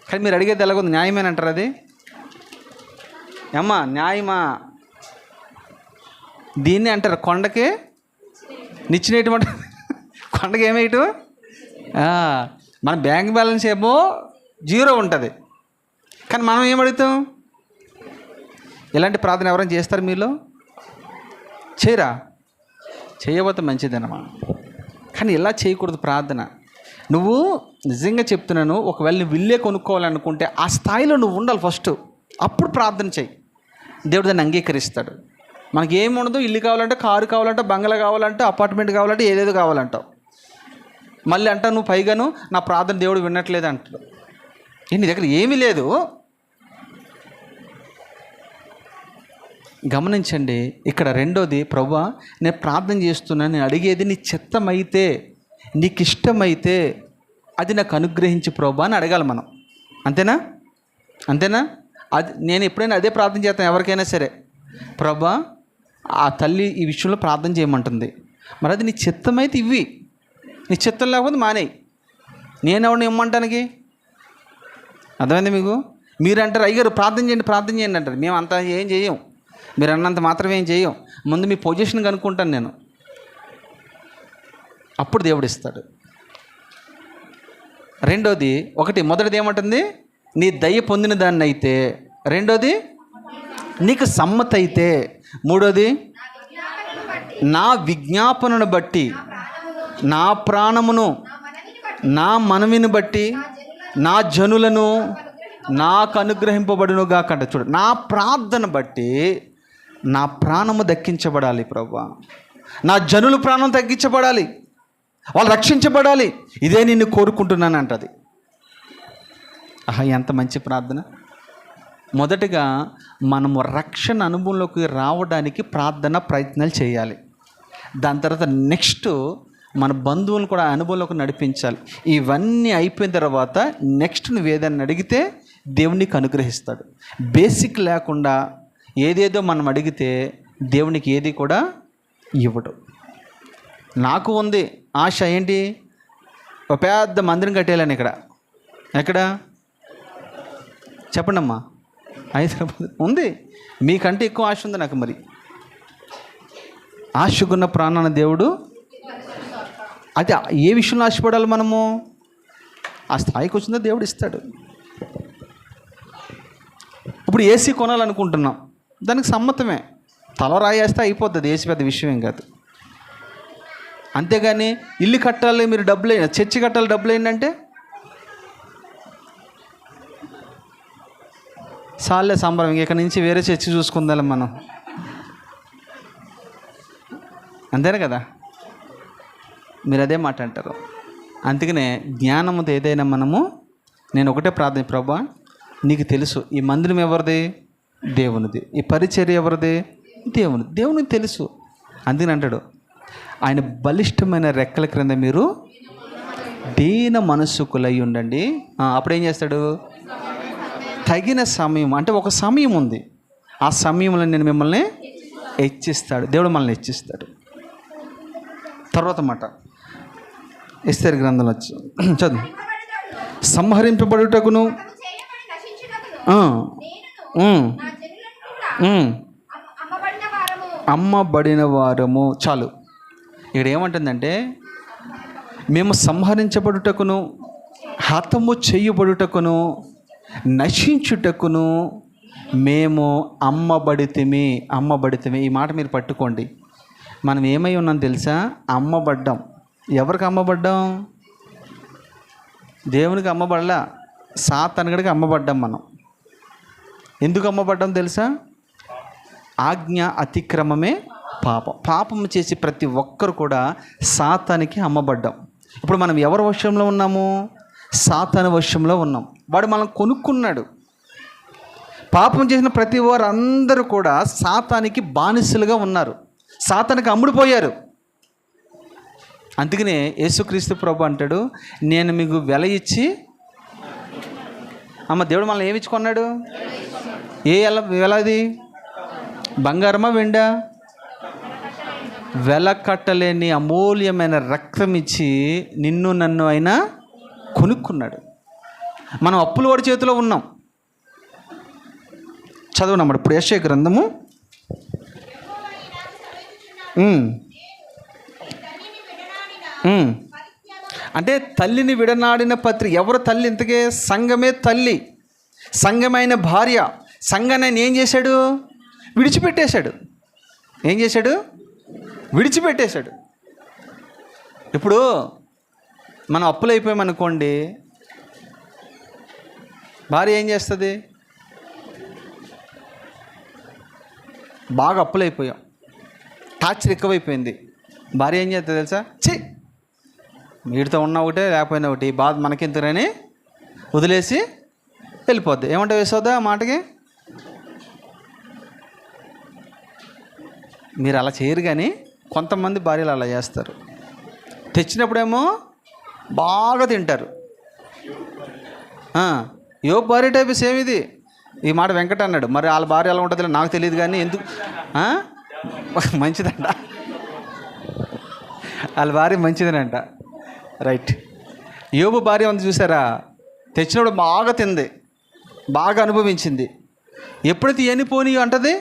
కానీ మీరు అడిగేది ఎలాగుంది? న్యాయమేనంటారు అది? అమ్మా న్యాయమా? దీన్ని అంటారు కొండకి నిచ్చినేయటం. కొండకి ఏమేయటం? మన బ్యాంక్ బ్యాలెన్స్ ఏమో 0 ఉంటుంది, కానీ మనం ఏం అడుగుతాం? ఇలాంటి ప్రార్థన ఎవరైనా చేస్తారు మీలో? చేయరా? చేయబోతే మంచిదన్నమా. కానీ ఇలా చేయకూడదు ప్రార్థన. నువ్వు నిజంగా చెప్తున్నాను, ఒకవేళ నువ్వు ఇల్లే కొనుక్కోవాలనుకుంటే ఆ స్థాయిలో నువ్వు ఉండాలి ఫస్ట్. అప్పుడు ప్రార్థన చేయి, దేవుడు దాన్ని అంగీకరిస్తాడు. మనకి ఏమి ఉండదు, ఇల్లు కావాలంటే, కారు కావాలంటే, బంగ్లా కావాలంటే, అపార్ట్మెంట్ కావాలంటే, ఏదేదో కావాలంటావు. మళ్ళీ అంటావు నువ్వు పైగాను నా ప్రార్థన దేవుడు వినట్లేదు అంటాడు. నీ దగ్గర ఏమీ లేదు. గమనించండి ఇక్కడ రెండోది, ప్రభువా నేను ప్రార్థన చేస్తున్నాను, నేను అడిగేది నీ చిత్తమైతే, నీకు ఇష్టమైతే అది నాకు అనుగ్రహించి ప్రభువా అని అడగాలి మనం. అంతేనా? అది నేను ఎప్పుడైనా అదే ప్రార్థన చేస్తాను ఎవరికైనా సరే. ప్రభువా ఆ తల్లి ఈ విషయంలో ప్రార్థన చేయమంటుంది, మరి అది నీ చిత్తమైతే ఇవ్వి, నీ చిత్తం లేకపోతే మానేయి. నేనెవరిని ఇమ్మంటానికి? అర్థమైంది మీకు? మీరు అంటారు అయ్యారు ప్రార్థన చేయండి అంటారు. మేము అంత ఏం చేయం, మీరు అన్నంత మాత్రమే ఏం చేయం. ముందు మీ పొజిషన్ కనుక్కుంటాను నేను, అప్పుడు దేవుడు ఇస్తాడు. రెండోది, మొదటిది ఏమంటుంది? నీ దయ పొందిన దాన్ని అయితే. రెండోది నీకు సమ్మతి అయితే. మూడోది నా విజ్ఞాపనను బట్టి, నా ప్రాణమును నా మనవిని బట్టి నా జనులను నాకు అనుగ్రహింపబడునుగా కంట. చూడు, నా ప్రార్థన బట్టి నా ప్రాణము దక్కించబడాలి ప్రభువా. నా జనులు ప్రాణం తగ్గించబడాలి, వాళ్ళు రక్షించబడాలి, ఇదే నిన్ను కోరుకుంటున్నాను అంటది. ఎంత మంచి ప్రార్థన. మొదటగా మనము రక్షణ అనుభవంలోకి రావడానికి ప్రార్థన ప్రయత్నాలు చేయాలి. దాని తర్వాత నెక్స్ట్ మన బంధువులను కూడా అనుభవంలోకి నడిపించాలి. ఇవన్నీ అయిపోయిన తర్వాత నెక్స్ట్ నువ్వు ఏదైనా అడిగితే దేవునికి అనుగ్రహిస్తాడు. బేసిక్ లేకుండా ఏదేదో మనం అడిగితే దేవునికి ఏది కూడా ఇవ్వడు. నాకు ఉంది ఆశ, ఏంటి, ఒక పెద్ద మందిరం కట్టేయాలని. ఎక్కడ చెప్పండి అమ్మా? హైదరాబాద్ ఉంది. మీకంటే ఎక్కువ ఆశ ఉంది నాకు. మరి ఆశకున్న ప్రాణాన్ని దేవుడు, అయితే ఏ విషయంలో ఆశపడాలి మనము? ఆ స్థాయికి వచ్చిందో దేవుడు ఇస్తాడు. ఇప్పుడు ఏసీ కొనాలనుకుంటున్నాం, దానికి సమ్మతమే, తలరాయి వేస్తే అయిపోతుంది, ఏసీ పెద్ద విషయం ఏం కాదు. అంతేగాని ఇల్లు కట్టాలి, మీరు డబ్బులు చర్చి కట్టాలి, డబ్బులు ఏంటంటే సాలే సంబరం, ఇక్కడ నుంచి వేరే చర్చి చూసుకుందాం మనం, అంతేనా కదా? మీరు అదే మాట అంటారు. అందుకనే జ్ఞానంతో ఏదైనా మనము, నేను ఒకటే ప్రార్థన, ప్రభా నీకు తెలుసు ఈ మందిరం ఎవరిది, దేవునిది, ఈ పరిచర్య ఎవరిది, దేవునిది, దేవునికి తెలుసు. అందుకని అంటాడు, ఆయన బలిష్టమైన రెక్కల క్రింద మీరు దీన మనస్సుకులై ఉండండి. అప్పుడు ఏం చేస్తాడు? తగిన సమయం, అంటే ఒక సమయం ఉంది, ఆ సమయంలో నేను మిమ్మల్ని హెచ్చిస్తాడు. దేవుడు మనల్ని హెచ్చిస్తాడు. తర్వాత మాట ఎస్తేరు గ్రంథంలో వచ్చి చదువు. సంహరింపబడుటకును అమ్మబడిన వారము. చాలు. ఇక్కడ ఏమంటుందంటే, మేము సంహరించబడుటకును, హతము చేయబడుటకును, నశించుటకును మేము అమ్మబడితిమి. ఈ మాట మీరు పట్టుకోండి. మనం ఏమై ఉన్నాం తెలుసా? అమ్మబడ్డాం. ఎవరికి అమ్మబడ్డాం? దేవునికి అమ్మబడలా, సాతానుడికి అమ్మబడ్డాం మనం. ఎందుకు అమ్మబడ్డాం తెలుసా? ఆజ్ఞ అతిక్రమమే పాపం చేసి ప్రతి ఒక్కరు కూడా సాతానికి అమ్మబడ్డాం. ఇప్పుడు మనం ఎవరి వశంలో ఉన్నాము? సాతాను వశంలో ఉన్నాం. వాడు మనం కొనుక్కున్నాడు. పాపం చేసిన ప్రతి వారు అందరూ కూడా సాతానికి బానిసలుగా ఉన్నారు, సాతానికి అమ్ముడుపోయారు. అందుకనే యేసుక్రీస్తు ప్రభు అంటాడు, నేను మీకు వెల ఇచ్చి, దేవుడు మనల్ని ఏమి ఇచ్చుకున్నాడు? ఏ వెలది? బంగారమా వెండా? వెల కట్టలేని అమూల్యమైన రక్తం ఇచ్చి నిన్ను నన్ను అయినా కొనుక్కున్నాడు. మనం అప్పుల వాడి చేతిలో ఉన్నాం. చదువునమ్మడు ఇప్పుడు యెషయా గ్రంథము. అంటే తల్లిని విడనాడిన పత్రిక. ఎవరు తల్లి? ఇంతకే సంఘమే తల్లి, సంఘమైన భార్య. సంఘాన్ని ఏం చేశాడు? విడిచిపెట్టేశాడు. ఏం చేశాడు? విడిచిపెట్టేశాడు. ఇప్పుడు మనం అప్పులు అయిపోయామనుకోండి, భార్య ఏం చేస్తుంది? బాగా అప్పులు అయిపోయాం, టార్చర్ ఎక్కువైపోయింది. భార్య ఏం చేస్తుంది తెలుసా? వీడితో ఉన్న ఒకటే, లేకపోయినా ఒకటి, ఈ బాధ మనకెందుకని వదిలేసి వెళ్ళిపోద్ది. ఏమంటావు వేసోదా ఆ మాటకి? మీరు అలా చేయరు, కానీ కొంతమంది భార్యలు అలా చేస్తారు. తెచ్చినప్పుడేమో బాగా తింటారు. యోబు భార్య టైప్ సేమ్ ఇది. ఈ మాట వెంకట అన్నాడు. మరి వాళ్ళ భార్య ఎలా ఉంటుందో నాకు తెలియదు, కానీ ఎందుకు మంచిదంట, వాళ్ళ భార్య మంచిదేనంట. రైట్. యోబు భార్య ఉంది చూసారా? తెచ్చినప్పుడు బాగా తింది, బాగా అనుభవించింది. ఎప్పుడైతే ఏని పోనీ అంటది,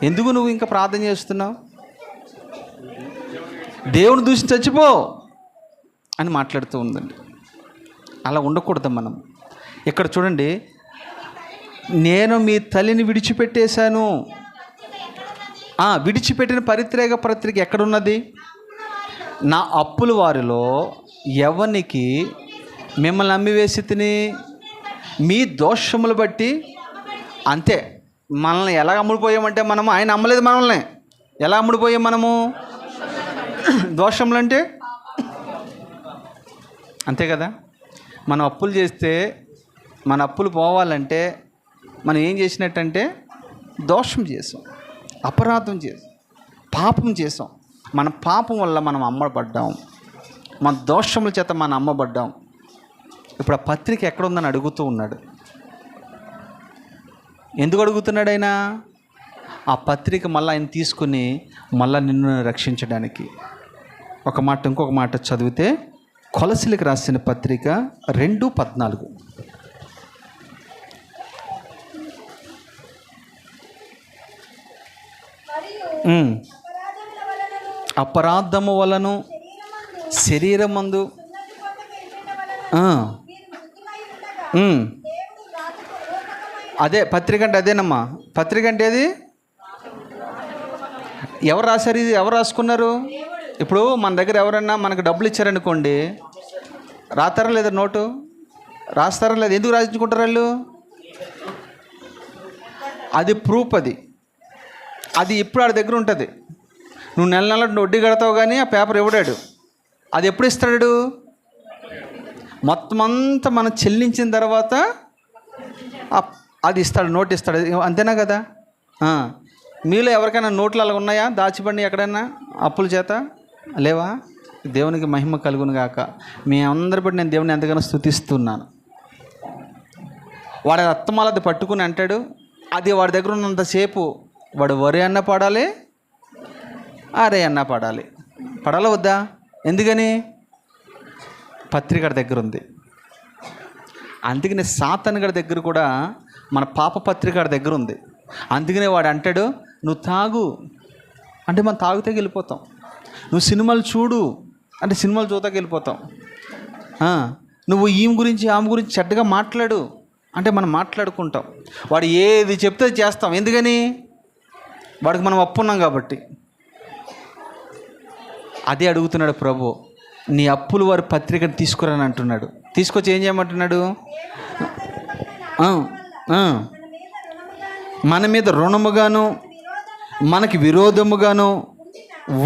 ఎందుకు నువ్వు ఇంకా ప్రార్థన చేస్తున్నావు, దేవుని దూషించి చచ్చిపో అని మాట్లాడుతూ ఉందండి. అలా ఉండకూడదు మనం. ఇక్కడ చూడండి, నేను మీ తల్లిని విడిచిపెట్టేశాను. విడిచిపెట్టిన పరిత్రేక పత్రిక ఎక్కడున్నది? నా అప్పుల వారిలో ఎవరికి మిమ్మల్ని అమ్మివేసి తిని మీ దోషములు బట్టి. అంతే. మనల్ని ఎలా అమ్ముడిపోయామంటే, మనము ఆయన అమ్మలేదు మనల్ని, ఎలా అమ్ముడుపోయాం మనము? దోషములు అంటే అంతే కదా. మనం అప్పులు చేస్తే, మన అప్పులు పోవాలంటే మనం ఏం చేసినట్టంటే దోషం చేసాం, అపరాధం చేసాం, పాపం చేసాం. మన పాపం వల్ల మనం అమ్మబడ్డాం, మన దోషముల చేత మనం అమ్మబడ్డాం. ఇప్పుడు ఆ పత్రిక ఎక్కడుందని అడుగుతూ ఉన్నాడు. ఎందుకు అడుగుతున్నాడు ఆయన? ఆ పత్రిక మళ్ళీ ఆయన తీసుకుని మళ్ళీ నిన్ను రక్షించడానికి. ఒక మాట, ఇంకొక మాట చదివితే కొలసీలకు రాసిన పత్రిక 2:14. అపరాధము వలను శరీరమందు అదే పత్రిక అంటే అదేనమ్మా. పత్రిక అంటే అది ఎవరు రాశారు? ఇది ఎవరు రాసుకున్నారు? ఇప్పుడు మన దగ్గర ఎవరన్నా మనకు డబ్బులు ఇచ్చారనుకోండి, రాస్తారా లేదా? నోటు రాస్తారా లేదా? ఎందుకు రాయించుకుంటారు వాళ్ళు? అది ప్రూఫ్. అది ఇప్పుడు వాడి దగ్గర ఉంటుంది. నువ్వు నెల నెల వడ్డీ కడతావు కానీ ఆ పేపర్ ఇవ్వడాడు. అది ఎప్పుడు ఇస్తాడు? మొత్తం అంతా మనం చెల్లించిన తర్వాత అది ఇస్తాడు, నోట్ ఇస్తాడు. అంతేనా కదా? మీలో ఎవరికైనా నోట్లు అలా ఉన్నాయా? దాచిపడి ఎక్కడైనా అప్పుల చేత లేవా? దేవునికి మహిమ కలుగును గాక. మీ అందరి బట్టి నేను దేవుని ఎంతగానో స్తుతిస్తున్నాను. వాడి అత్తమాలది పట్టుకుని అంటాడు, అది వాడి దగ్గర ఉన్నంతసేపు వాడు వరి అన్న పడాలి, అరే అన్న పడాలి. పడాలా వద్దా? ఎందుకని? పత్రిక దగ్గర ఉంది. అందుకని సాతాను గారి దగ్గర కూడా మన పాప పత్రిక దగ్గర ఉంది. అందుకనే వాడు అంటాడు, నువ్వు తాగు అంటే మనం తాగుతే వెళ్ళిపోతాం. నువ్వు సినిమాలు చూడు అంటే సినిమాలు చూతాకి వెళ్ళిపోతాం. నువ్వు ఈమె గురించి ఆమె గురించి చెడ్డగా మాట్లాడు అంటే మనం మాట్లాడుకుంటాం. వాడు ఏది చెప్తే చేస్తాం. ఎందుకని? వాడికి మనం అప్పున్నాం కాబట్టి. అదే అడుగుతున్నాడు ప్రభు. నీ అప్పులు వారి పత్రికను తీసుకురాని అంటున్నాడు. తీసుకొచ్చి ఏం చేయమంటున్నాడు? మన మీద రుణముగాను మనకి విరోధముగాను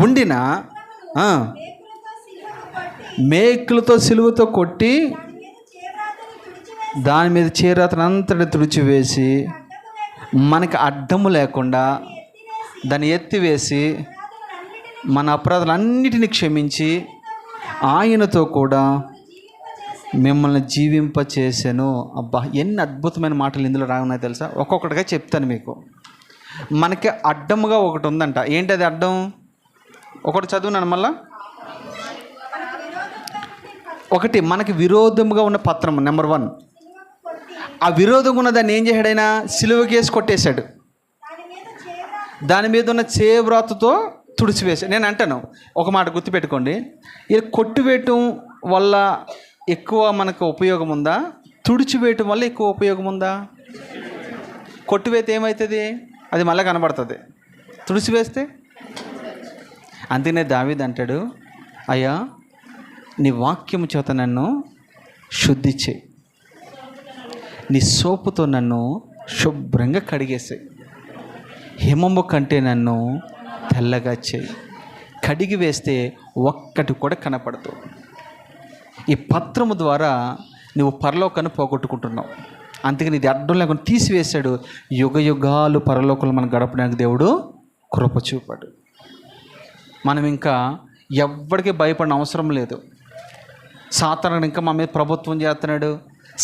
ఉండిన మేకులతో సిలువతో కొట్టి దాని మీద చేరాతను అంతటి తుడిచివేసి మనకి అడ్డము లేకుండా దాన్ని ఎత్తివేసి మన అపరాధాలన్నిటినీ క్షమించి ఆయనతో కూడా మిమ్మల్ని జీవింపచేసాను. అబ్బా, ఎన్ని అద్భుతమైన మాటలు ఇందులో రాగున్నాయి తెలుసా? ఒక్కొక్కటిగా చెప్తాను మీకు. మనకి అడ్డముగా ఒకటి ఉందంట. ఏంటది అడ్డం? ఒకటి చదువున్నాను మళ్ళా. ఒకటి మనకి విరోధముగా ఉన్న పత్రం నెంబర్ 1. ఆ విరోధంగా ఉన్న దాన్ని ఏం చేశాడైనా? సిలువకేసి కొట్టేశాడు. దాని మీద ఉన్న చేవ్రాతతో తుడిచివేశాడు. నేను అంటాను, ఒక మాట గుర్తుపెట్టుకోండి. ఇది కొట్టివేయటం వల్ల ఎక్కువ మనకు ఉపయోగం ఉందా? తుడిచివేయటం వల్ల ఎక్కువ ఉపయోగం ఉందా? కొట్టివేస్తే ఏమవుతుంది? అది మళ్ళీ కనబడుతుంది. తుడిచివేస్తే అందుకనే దావీదు అంటాడు, అయ్యా నీ వాక్యము చేత నన్ను శుద్ధి చేయి, నీ సోపుతో నన్ను శుభ్రంగా కడిగేసాయి, హిమము కంటే నన్ను తెల్లగా చేయి. కడిగి వేస్తే ఒక్కటి కూడా కనపడదు. ఈ పత్రము ద్వారా నువ్వు పరలోకాన్ని పోగొట్టుకుంటున్నావు. అందుకని ఇది అడ్డం లేకుండా తీసివేశాడు. యుగ యుగాలు పరలోకంలో మనం గడపడానికి దేవుడు కృప చూపాడు. మనం ఇంకా ఎవ్వడికి భయపడిన అవసరం లేదు. సాతాను ఇంకా మా మీద ప్రభుత్వం చేస్తున్నాడు,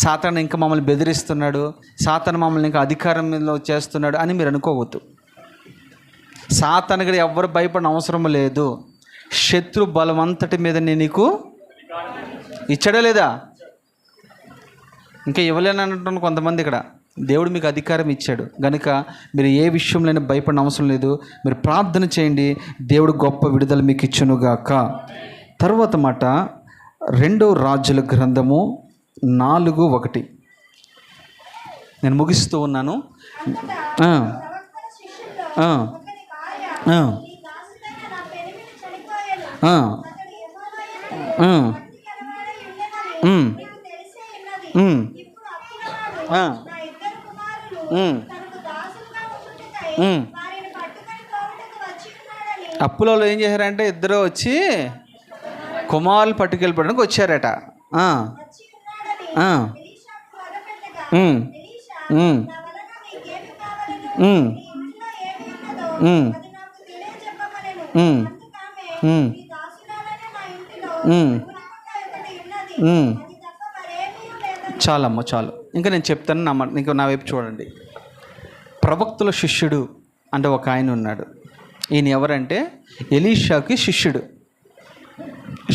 సాతాను ఇంకా మమ్మల్ని బెదిరిస్తున్నాడు, సాతాను మమ్మల్ని ఇంకా అధికారంలో చేస్తున్నాడు అని మీరు అనుకోవద్దు. సాతానుకి ఎవ్వరు భయపడిన అవసరం లేదు. శత్రు బలం అంతటి మీద నేను నీకు ఇచ్చాడా లేదా? ఇంకా ఇవ్వలేనంటున్నాను కొంతమంది. ఇక్కడ దేవుడు మీకు అధికారం ఇచ్చాడు కనుక మీరు ఏ విషయంలోనే భయపడిన అవసరం లేదు. మీరు ప్రార్థన చేయండి, దేవుడు గొప్ప విడుదల మీకు ఇచ్చునుగాక. తర్వాత మాట 2 రాజుల గ్రంథము 4:1. నేను ముగిస్తూ ఉన్నాను. అప్పులలో ఏం చేశారంటే ఇద్దరు వచ్చి కుమారులు పట్టుకెళ్ళిపోవడానికి వచ్చారట. చాలమ్మ చాలు, ఇంకా నేను చెప్తాను, ఇంకా నా వైపు చూడండి. ప్రవక్తుల శిష్యుడు అంటే ఒక ఆయన ఉన్నాడు. ఈయన ఎవరంటే ఎలీషాకి శిష్యుడు.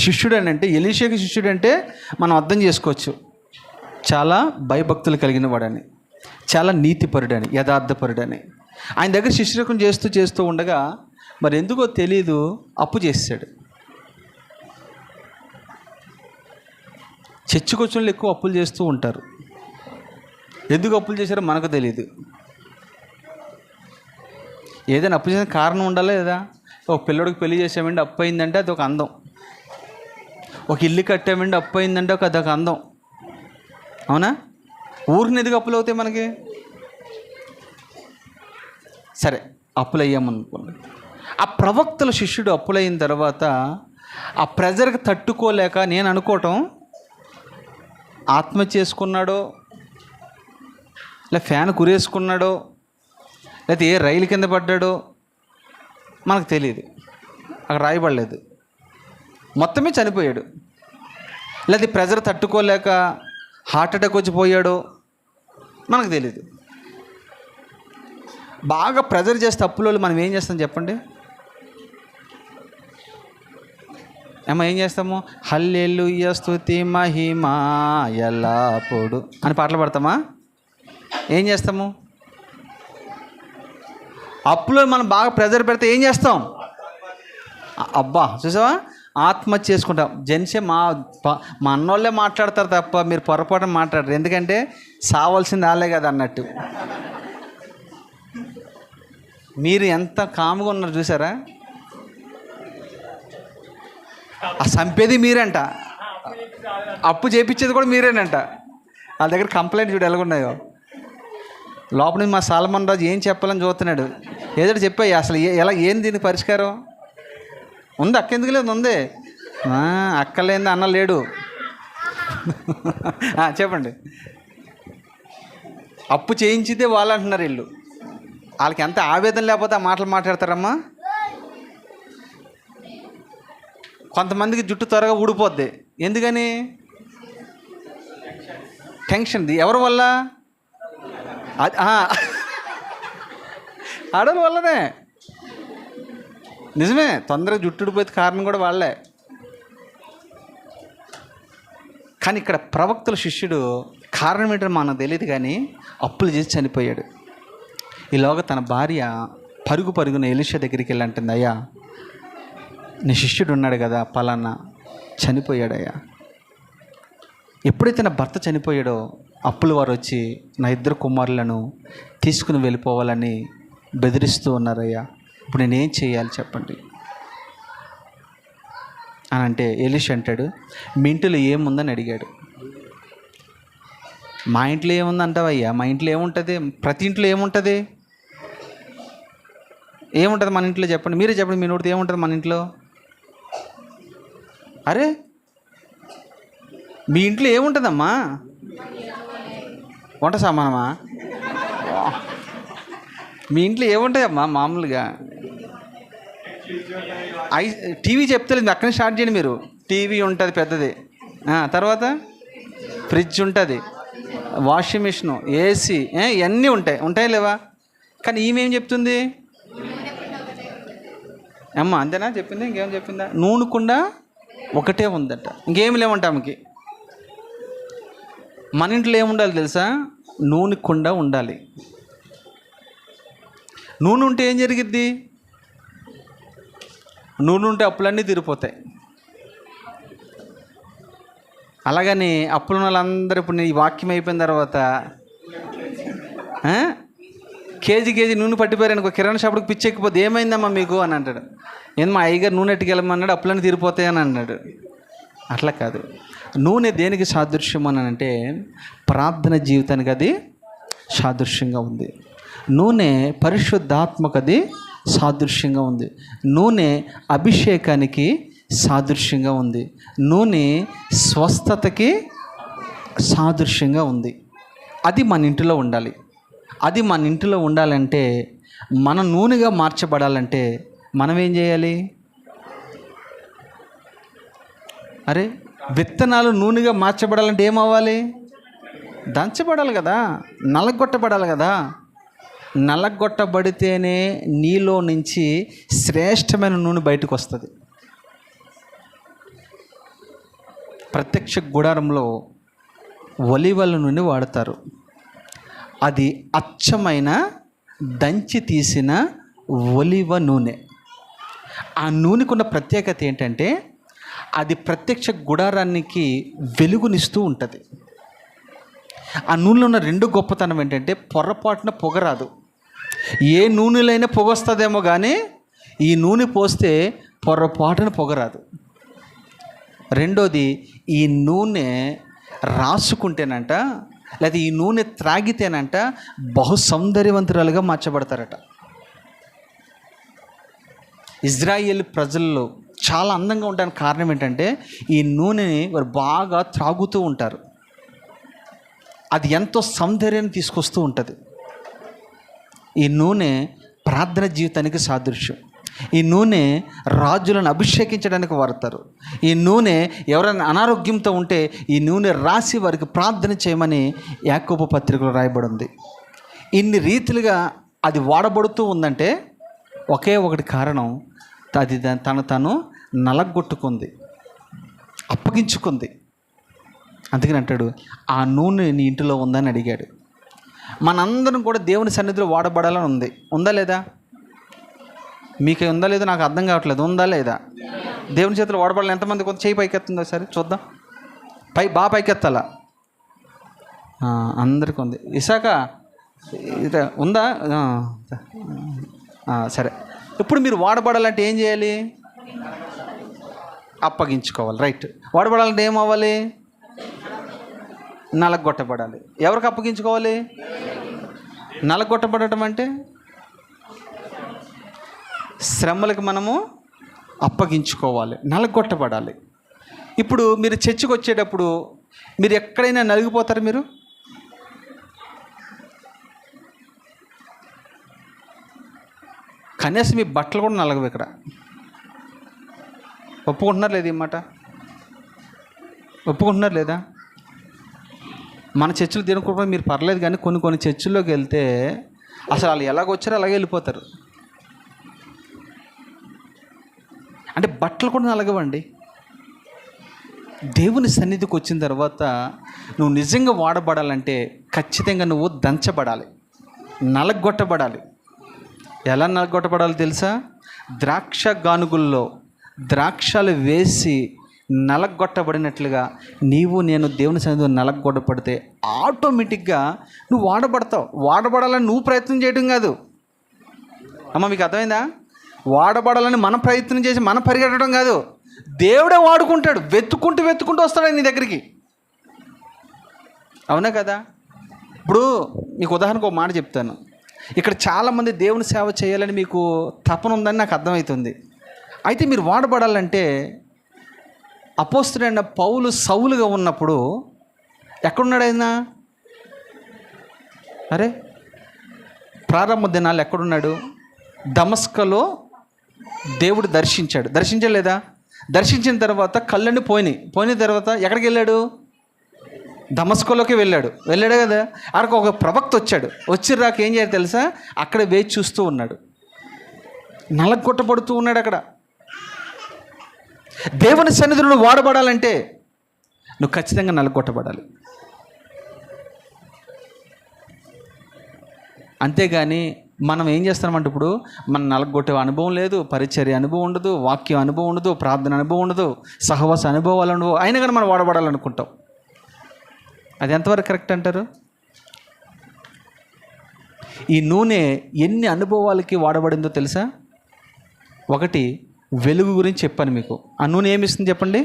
శిష్యుడు అని అంటే ఎలీషాకి శిష్యుడు అంటే మనం అర్థం చేసుకోవచ్చు, చాలా భయభక్తులు కలిగిన వాడని, చాలా నీతిపరుడని, యథార్థపరుడని. ఆయన దగ్గర శిష్యరకం చేస్తూ ఉండగా మరి ఎందుకో తెలీదు అప్పు చేశాడు. చర్చికొచ్చిన ఎక్కువ అప్పులు చేస్తూ ఉంటారు. ఎందుకు అప్పులు చేశారో మనకు తెలియదు. ఏదైనా అప్పు చేసిన కారణం ఉండాలి లేదా? ఒక పిల్లడికి పెళ్లి చేసామంటే అప్పు అయిందంటే అది ఒక అందం. ఒక ఇల్లు కట్టామంటే అప్పు అయిందంటే అదొక అందం. అవునా? ఊరికి ఎందుకు అప్పులు అవుతాయి మనకి? సరే, అప్పులు అయ్యామనుకోండి. ఆ ప్రవక్తల శిష్యుడు అప్పులైన తర్వాత ఆ ప్రెజర్కి తట్టుకోలేక నేను అనుకోవటం ఆత్మహత్య చేసుకున్నాడో, లేదా ఫ్యాన్ కురేసుకున్నాడో, లేకపోతే ఏ రైలు కింద పడ్డాడో మనకు తెలియదు. అక్కడ రాయబడలేదు. మొత్తమే చనిపోయాడు. లేదా ప్రెజర్ తట్టుకోలేక హార్ట్ అటాక్ వచ్చి పోయాడో మనకు తెలియదు. బాగా ప్రెజర్ చేస్తే అప్పులో మనం ఏం చేస్తాం చెప్పండి? ఏం చేస్తాము? హల్లెలూయా స్తుతి మహిమా ఎల్లప్పుడు అని పాటలు పాడతామా? ఏం చేస్తాము? అప్పులో మనం బాగా ప్రెజర్ పెడితే ఏం చేస్తాం? అబ్బా చూసావా, ఆత్మహత్య చేసుకుంటాం. జెన్సే మా అన్నోళ్ళే మాట్లాడతారు తప్ప మీరు పొరపాటున మాట్లాడరు. ఎందుకంటే సావాల్సింది వాళ్ళే కదా అన్నట్టు. మీరు ఎంత కామ్గా ఉన్నారు చూసారా? ఆ చంపేది మీరంట, అప్పు చేపించేది కూడా మీరేనంట. వాళ్ళ దగ్గర కంప్లైంట్ చూడు ఎలాగున్నాయో. లోపల నుంచి మా సాల్మన్ రాజు ఏం చెప్పాలని చూస్తున్నాడు. ఏదో చెప్పాయి అసలు ఏంది దీనికి పరిష్కారం ఉంది? అక్క ఎందుకు లేదు? ఉంది. అక్కలేంది అన్న లేడు. చెప్పండి. అప్పు చేయించితే వాళ్ళు అంటున్నారు వీళ్ళు. వాళ్ళకి ఎంత ఆవేదన లేకపోతే ఆ మాటలు మాట్లాడతారమ్మా. కొంతమందికి జుట్టు త్వరగా ఊడిపోద్ది. ఎందుకని? టెన్షన్ది. ఎవరి వల్ల? ఆడవాళ్ళ వల్లనే. నిజమే, తొందరగా జుట్టు ఊడిపోతే కారణం కూడా వాళ్ళే. కానీ ఇక్కడ ప్రవక్తల శిష్యుడు కారణం ఏంటో మనకు తెలియదు, కానీ అప్పులు చేసి చనిపోయాడు. ఈలోగా తన భార్య పరుగున ఎలీషా దగ్గరికి వెళ్ళి అంటుంది, అయ్యా నీ శిష్యుడు ఉన్నాడు కదా పలానా, చనిపోయాడయ్యా. ఎప్పుడైతే నా భర్త చనిపోయాడో అప్పుల వారు వచ్చి నా 2 కుమారులను తీసుకుని వెళ్ళిపోవాలని బెదిరిస్తూ ఉన్నారయ్యా. ఇప్పుడు నేనేం చేయాలి చెప్పండి అని అంటే ఎలీషా అంటాడు, మీ ఇంట్లో ఏముందని అడిగాడు. మా ఇంట్లో ఏముందంటావయ్యా? మా ఇంట్లో ఏముంటుంది? ప్రతి ఇంట్లో ఏముంటుంది? మన ఇంట్లో చెప్పండి, మీరే చెప్పండి. మీ నోటితో ఏముంటుంది మన ఇంట్లో? అరే మీ ఇంట్లో ఏముంటుందమ్మా? వంట సామానమా? మీ ఇంట్లో ఏముంటాయమ్మా మామూలుగా? టీవీ చెప్తలేదు, అక్కడే స్టార్ట్ చేయండి మీరు. టీవీ ఉంటుంది పెద్దది, తర్వాత ఫ్రిడ్జ్ ఉంటుంది, వాషింగ్ మిషను, ఏసీ, ఇవన్నీ ఉంటాయి లేవా? కానీ ఈమె ఏం చెప్తుంది అమ్మ? అంతేనా చెప్పింది? ఇంకేం చెప్పిందా? నూనె కుండ ఒకటే ఉందట, ఇంకేమి లేవంట ఆమెకి. మన ఇంట్లో ఏముండాలి తెలుసా? నూనె కుండ ఉండాలి. నూనె ఉంటే ఏం జరిగిద్ది? నూనె ఉంటే అప్పులన్నీ తీరిపోతాయి. అలాగని అప్పులున్న వాళ్ళందరూ ఇప్పుడు ఈ వాక్యం అయిపోయిన తర్వాత కేజీ నూనె పట్టిపోయారనుకో, కిరాణా షాపుకి పిచ్చెక్కిపోతే ఏమైందమ్మా మీకు అని అంటాడు. ఏంది మా అయ్యగారు నూనె ఎట్టుకెళ్ళమన్నాడు, అప్పులన్నీ తీరిపోతాయి అని అన్నాడు. అట్లా కాదు. నూనె దేనికి సాదృశ్యం అని అంటే ప్రార్థన జీవితానికి అది సాదృశ్యంగా ఉంది. నూనె పరిశుద్ధాత్మకు అది సాదృశ్యంగా ఉంది. నూనె అభిషేకానికి సాదృశ్యంగా ఉంది. నూనె స్వస్థతకి సాదృశ్యంగా ఉంది. అది మన ఇంటిలో ఉండాలి. అది మన ఇంటిలో ఉండాలంటే, మన నూనెగా మార్చబడాలంటే మనం ఏం చేయాలి? అరే, విత్తనాలు నూనెగా మార్చబడాలంటే ఏమవ్వాలి? దంచబడాలి కదా, నలగొట్టబడాలి కదా. నలగొట్టబడితేనే నీలో నుంచి శ్రేష్టమైన నూనె బయటకు వస్తుంది. ప్రత్యక్ష గుడారంలో ఒలివల నూనె వాడతారు. అది అచ్చమైన దంచి తీసిన ఒలివ నూనె. ఆ నూనెకున్న ప్రత్యేకత ఏంటంటే, అది ప్రత్యక్ష గుడారానికి వెలుగునిస్తూ ఉంటుంది. ఆ నూనెలో ఉన్న రెండు గొప్పతనం ఏంటంటే, పొరపాటున పొగ రాదు. ఏ నూనెలైనా పొగ వస్తుందేమో కానీ ఈ నూనె పోస్తే పొరపాటున పొగ రాదు. రెండోది, ఈ నూనె రాసుకుంటేనంట, లేదా ఈ నూనె త్రాగితేనంట బహు సౌందర్యవంతురాలుగా మార్చబడతారట. ఇజ్రాయేల్ ప్రజల్లో చాలా అందంగా ఉండడానికి కారణం ఏంటంటే, ఈ నూనెని వారు బాగా త్రాగుతూ ఉంటారు. అది ఎంతో సౌందర్యాన్ని తీసుకొస్తూ ఉంటుంది. ఈ నూనె ప్రార్థన జీవితానికి సాదృశ్యం. ఈ నూనె రాజులను అభిషేకించడానికి వాడతారు. ఈ నూనె ఎవరైనా అనారోగ్యంతో ఉంటే ఈ నూనె రాసి వారికి ప్రార్థన చేయమని యాకోబు పత్రికలో రాయబడి ఉంది. ఇన్ని రీతిలుగా అది వాడబడుతూ ఉందంటే ఒకే ఒకటి కారణం, అది తను నలగొట్టుకుంది, అప్పగించుకుంది. అందుకని అంటాడు, ఆ నూనె నీ ఇంటిలో ఉందని అడిగాడు. మనందరం కూడా దేవుని సన్నిధిలో వాడబడాలని ఉంది. ఉందా లేదా? మీకు ఉందా లేదా నాకు అర్థం కావట్లేదు. ఉందా లేదా? దేవుని చేతిలో వాడబడాలి. ఎంతమంది కొంత చేయి పైకెత్తుందో సరే చూద్దాం. బాగా పైకెత్తాలా? అందరికీ ఉంది. ఇసాక ఉందా? సరే. ఇప్పుడు మీరు వాడబడాలంటే ఏం చేయాలి? అప్పగించుకోవాలి. రైట్. వాడబడాలంటే ఏమవ్వాలి? నలగొట్టబడాలి. ఎవరికి అప్పగించుకోవాలి? నలగొట్టబడటం అంటే శ్రమలకు మనము అప్పగించుకోవాలి, నలగొట్టబడాలి. ఇప్పుడు మీరు చర్చికి వచ్చేటప్పుడు మీరు ఎక్కడైనా నలిగిపోతారు? మీరు కనీసం మీ బట్టలు కూడా నలగవు. ఇక్కడ ఒప్పుకుంటున్నారు లేదా? ఈ మాట ఒప్పుకుంటున్నారు లేదా? మన చర్చిలో తినకుండా మీరు పర్లేదు, కానీ కొన్ని చర్చిల్లోకి వెళ్తే అసలు వాళ్ళు ఎలాగొచ్చారో అలాగే వెళ్ళిపోతారు. అంటే బట్టలు కూడా నలగవండి. దేవుని సన్నిధికి వచ్చిన తర్వాత నువ్వు నిజంగా వాడబడాలంటే ఖచ్చితంగా నువ్వు దంచబడాలి, నలగొట్టబడాలి. ఎలా నలగొట్టబడాలి తెలుసా? ద్రాక్ష గానుగుల్లో ద్రాక్షలు వేసి నలగొట్టబడినట్లుగా నీవు నేను దేవుని సన్నిధిలో నలగొట్టబడితే ఆటోమేటిక్గా నువ్వు వాడబడతావు. వాడబడాలని నువ్వు ప్రయత్నం చేయడం కాదు. అమ్మ, మీకు అర్థమైందా? వాడబడాలని మనం ప్రయత్నం చేసి మనం పరిగెట్టడం కాదు. దేవుడే వాడుకుంటాడు. వెతుక్కుంటూ వస్తాడు నీ దగ్గరికి. అవునా కదా? ఇప్పుడు మీకు ఉదాహరణకు ఒక మాట చెప్తాను. ఇక్కడ చాలామంది దేవుని సేవ చేయాలని మీకు తపన ఉందని నాకు అర్థమవుతుంది. అయితే మీరు వాడబడాలంటే అపోస్తలుడైన పౌలు సౌలుగా ఉన్నప్పుడు ఎక్కడున్నాడు ఆయన? అరే, ప్రారంభ దినాలు ఎక్కడున్నాడు? దమస్కలో దేవుడు దర్శించలేదా? దర్శించిన తర్వాత కళ్ళని పోయిన తర్వాత ఎక్కడికి వెళ్ళాడు? దమస్కోలోకి వెళ్ళాడు కదా. అక్కడికి ఒక ప్రవక్త వచ్చి రాక ఏం చేయాలి తెలుసా? అక్కడ వేచి చూస్తూ ఉన్నాడు, నలగొట్టబడుతూ ఉన్నాడు. అక్కడ దేవుని సన్నిధిలో నువ్వు వాడబడాలంటే నువ్వు ఖచ్చితంగా నలగొట్టబడాలి. అంతేగాని మనం ఏం చేస్తామంటే, ఇప్పుడు మనం నలగొట్టే అనుభవం లేదు, పరిచర్య అనుభవం ఉండదు, వాక్యం అనుభవం ఉండదు, ప్రార్థన అనుభవం ఉండదు, సహవాస అనుభవాలు ఉండవు, అయినా కానీ మనం వాడబడాలనుకుంటాం. అది ఎంతవరకు కరెక్ట్ అంటారు? ఈ నూనె ఎన్ని అనుభవాలకి వాడబడిందో తెలుసా? ఒకటి, వెలుగు గురించి చెప్పాను మీకు. ఆ నూనె ఏమిస్తుంది చెప్పండి?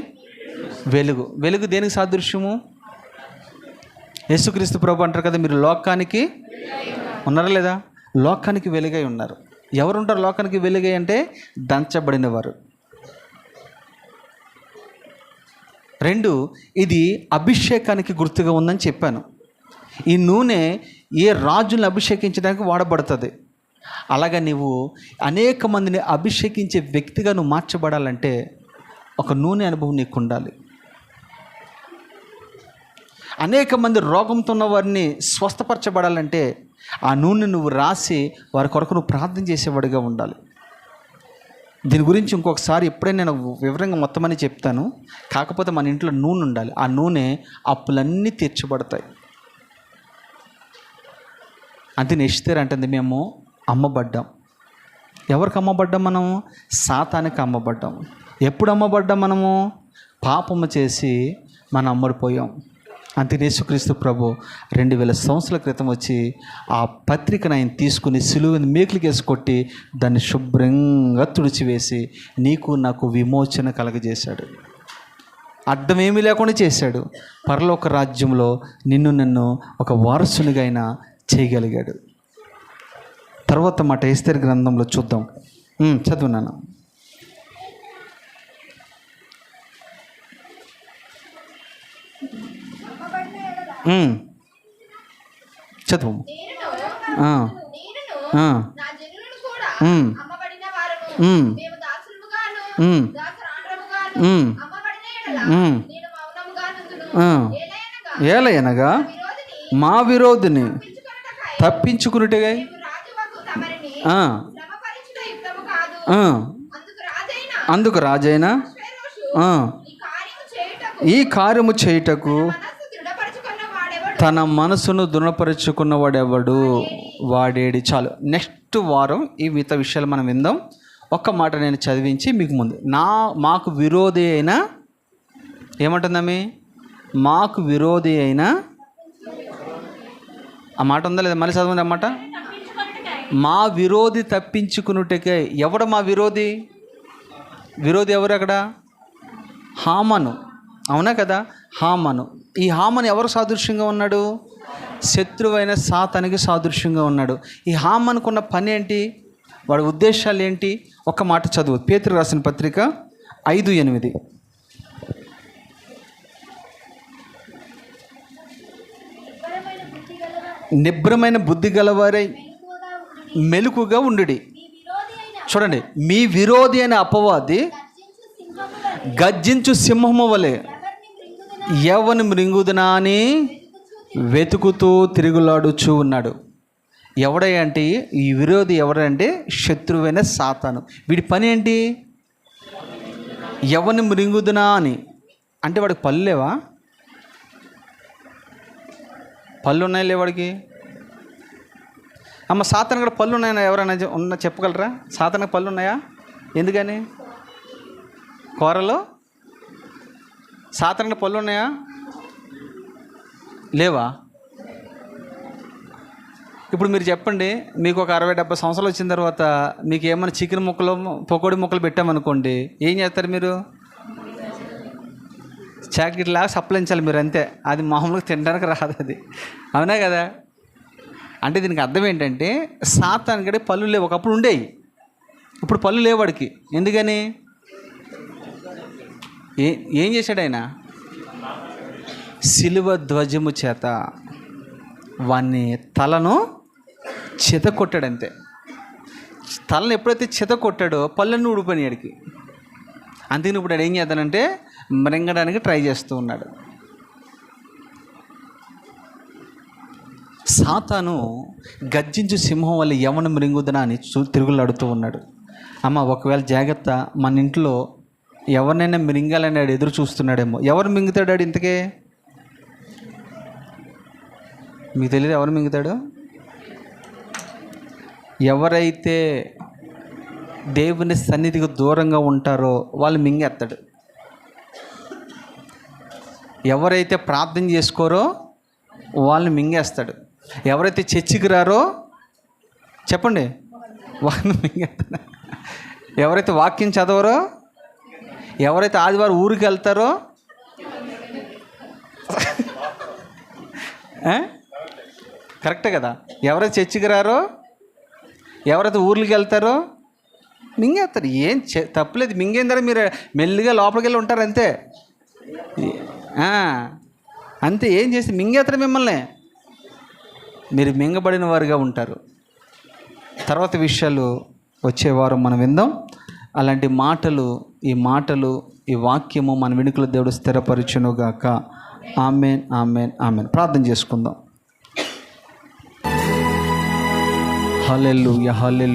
వెలుగు దేనికి సాదృశ్యము? యేసుక్రీస్తు ప్రభు అంటారు కదా, మీరు లోకానికి ఉన్నారా లేదా? లోకానికి వెలుగై ఉన్నారు. ఎవరుంటారు లోకానికి వెలుగై అంటే దంచబడిన వారు. 2, ఇది అభిషేకానికి గుర్తుగా ఉందని చెప్పాను. ఈ నూనె ఏ రాజుని అభిషేకించడానికి వాడబడుతుంది. అలాగా నీవు అనేక మందిని అభిషేకించే వ్యక్తిగా నువ్వు మార్చబడాలంటే ఒక నూనె అనుభవం నీకు ఉండాలి. అనేక మంది రోగంతో ఉన్న వారిని స్వస్థపరచబడాలంటే ఆ నూనె నువ్వు రాసి వారి కొరకు నువ్వు ప్రార్థన చేసేవాడిగా ఉండాలి. దీని గురించి ఇంకొకసారి ఎప్పుడైనా నేను వివరంగా మొత్తం అని చెప్తాను. కాకపోతే మన ఇంట్లో నూనె ఉండాలి. ఆ నూనె అప్పులన్నీ తీర్చబడతాయి. అందుకని ఎస్తేర్ అంటుంది, మేము అమ్మబడ్డాం. ఎవరికి అమ్మబడ్డాం? మనము సాతానికి అమ్మబడ్డాం. ఎప్పుడు అమ్మబడ్డాం? మనము పాపము చేసి మనం అమ్మడిపోయాం. అందుకని యేసుక్రీస్తు ప్రభు 2000 సంవత్సరాల క్రితం వచ్చి ఆ పత్రికను ఆయన తీసుకుని సిలువని మేకులకి వేసి కొట్టి దాన్ని శుభ్రంగా తుడిచివేసి నీకు నాకు విమోచన కలగజేశాడు. అడ్డమేమీ లేకుండా చేశాడు. పరలోక రాజ్యంలో నన్ను ఒక వారసునిగా ఆయన చేయగలిగాడు. తర్వాత మాట ఎస్తేరు గ్రంథంలో చూద్దాం. చదువున్నాను. చదువు. ఏలయనగా మా విరోధిని తప్పించుకున్నట్టుగా అందుకు రాజైనా ఈ కార్యము చేయుటకు తన మనసును దృఢపరుచుకున్నవాడెవడు? వాడేడి. చాలు. నెక్స్ట్ వారం ఈ మిగతా విషయాలు మనం విందాం. ఒక్క మాట నేను చదివించి మీకు ముందు. మాకు విరోధి అయినా ఏమంటుందమ్మి? మాకు విరోధి అయినా, ఆ మాట ఉందా లేదా? మళ్ళీ చదవండి అన్నమాట. మా విరోధి తప్పించుకున్నట్టుకే. ఎవడు మా విరోధి? విరోధి ఎవరు అక్కడ? హామాను. అవునా కదా? హామాను. ఈ హామాను ఎవరు సాదృశ్యంగా ఉన్నాడు? శత్రువైన సాతానికి సాదృశ్యంగా ఉన్నాడు. ఈ హామానుకున్న పని ఏంటి? వాడి ఉద్దేశాలు ఏంటి? ఒక మాట చదువు. పేతురు రాసిన పత్రిక 5:8. నిబ్రమైన బుద్ధి గలవారై మెలకుగా ఉండుడి. చూడండి, మీ విరోధి అనే అపవాది గర్జించు సింహము వలె ఎవరిని మృంగుదునా అని వెతుకుతూ తిరుగులాడుచూ ఉన్నాడు. ఎవడంటే ఈ విరోధి ఎవడంటే శత్రువైన సాతాను. వీడి పని ఏంటి? ఎవరిని మృంగుదునా అని. అంటే వాడికి పళ్ళు లేవా? పళ్ళు ఉన్నాయి లేవాడికి? అమ్మ సాతాను కూడా పళ్ళు ఉన్నాయన్నా ఎవరైనా చెప్పగలరా? సాతానికి పళ్ళు ఉన్నాయా? ఎందుకని? కూరలో సాతానికి పళ్ళు ఉన్నాయా? లేవా? ఇప్పుడు మీరు చెప్పండి, మీకు ఒక 60-70 సంవత్సరాలు వచ్చిన తర్వాత మీకు ఏమైనా చికెన్ ముక్కలు పకోడీ ముక్కలు పెట్టామనుకోండి, ఏం చేస్తారు మీరు? చాకెట్లాగా సప్లించాలి మీరు, అంతే. అది మామూలుగా తినడానికి రాదు అది. అవునా కదా? అంటే దీనికి అర్థం ఏంటంటే సాతానికి పళ్ళు లేవు. ఒకప్పుడు ఉండేవి, ఇప్పుడు పళ్ళు లేవు వాడికి. ఎందుకని? ఏం చేశాడు ఆయన? సిలువ ధ్వజము చేత వాన్ని తలను చెత కొట్టాడంతే. తలను ఎప్పుడైతే చెత కొట్టాడో పళ్ళన్నీ ఊడిపోయినాడికి. అందుకని ఇప్పుడు ఏం చేద్దానంటే మృంగడానికి ట్రై చేస్తూ ఉన్నాడు. సాతాను గర్జించు సింహం వల్ల ఎవరిని మృంగుదనా అని తిరుగులాడుతూ ఉన్నాడు. అమ్మ, ఒకవేళ జాగ్రత్త, మన ఇంట్లో ఎవరినైనా మింగాలని ఆడు ఎదురు చూస్తున్నాడేమో. ఎవరు మింగుతాడు ఆడు ఇంతకే? మీకు తెలియదు ఎవరు మింగుతాడు? ఎవరైతే దేవుని సన్నిధికి దూరంగా ఉంటారో వాళ్ళు మింగేస్తాడు. ఎవరైతే ప్రార్థన చేసుకోరో వాళ్ళని మింగేస్తాడు. ఎవరైతే చర్చికి రారో చెప్పండి వాళ్ళని మింగేస్తాడు. ఎవరైతే వాక్యం చదవరో, ఎవరైతే ఆదివారం ఊరికి వెళ్తారో, కరెక్టే కదా? ఎవరైతే చర్చికి రారో, ఎవరైతే ఊర్లకి వెళ్తారో మింగేస్తారు. ఏం తప్పులేదు, మింగేందర మీరు మెల్లిగా లోపలికి వెళ్ళి ఉంటారు అంతే. అంతే, ఏం చేసి మింగేస్తారు మిమ్మల్ని, మీరు మింగబడిన వారుగా ఉంటారు. తర్వాత విషయాలు వచ్చేవారం మనం విందాం. అలాంటి మాటలు, ఈ వాక్యము మన వెనుకల దేవుడు స్థిరపరచునుగాక. ఆమేన్, ఆమేన్, ఆమేన్. ప్రార్థన చేసుకుందాం. హల్లెలూయా, హల్లెలూయా.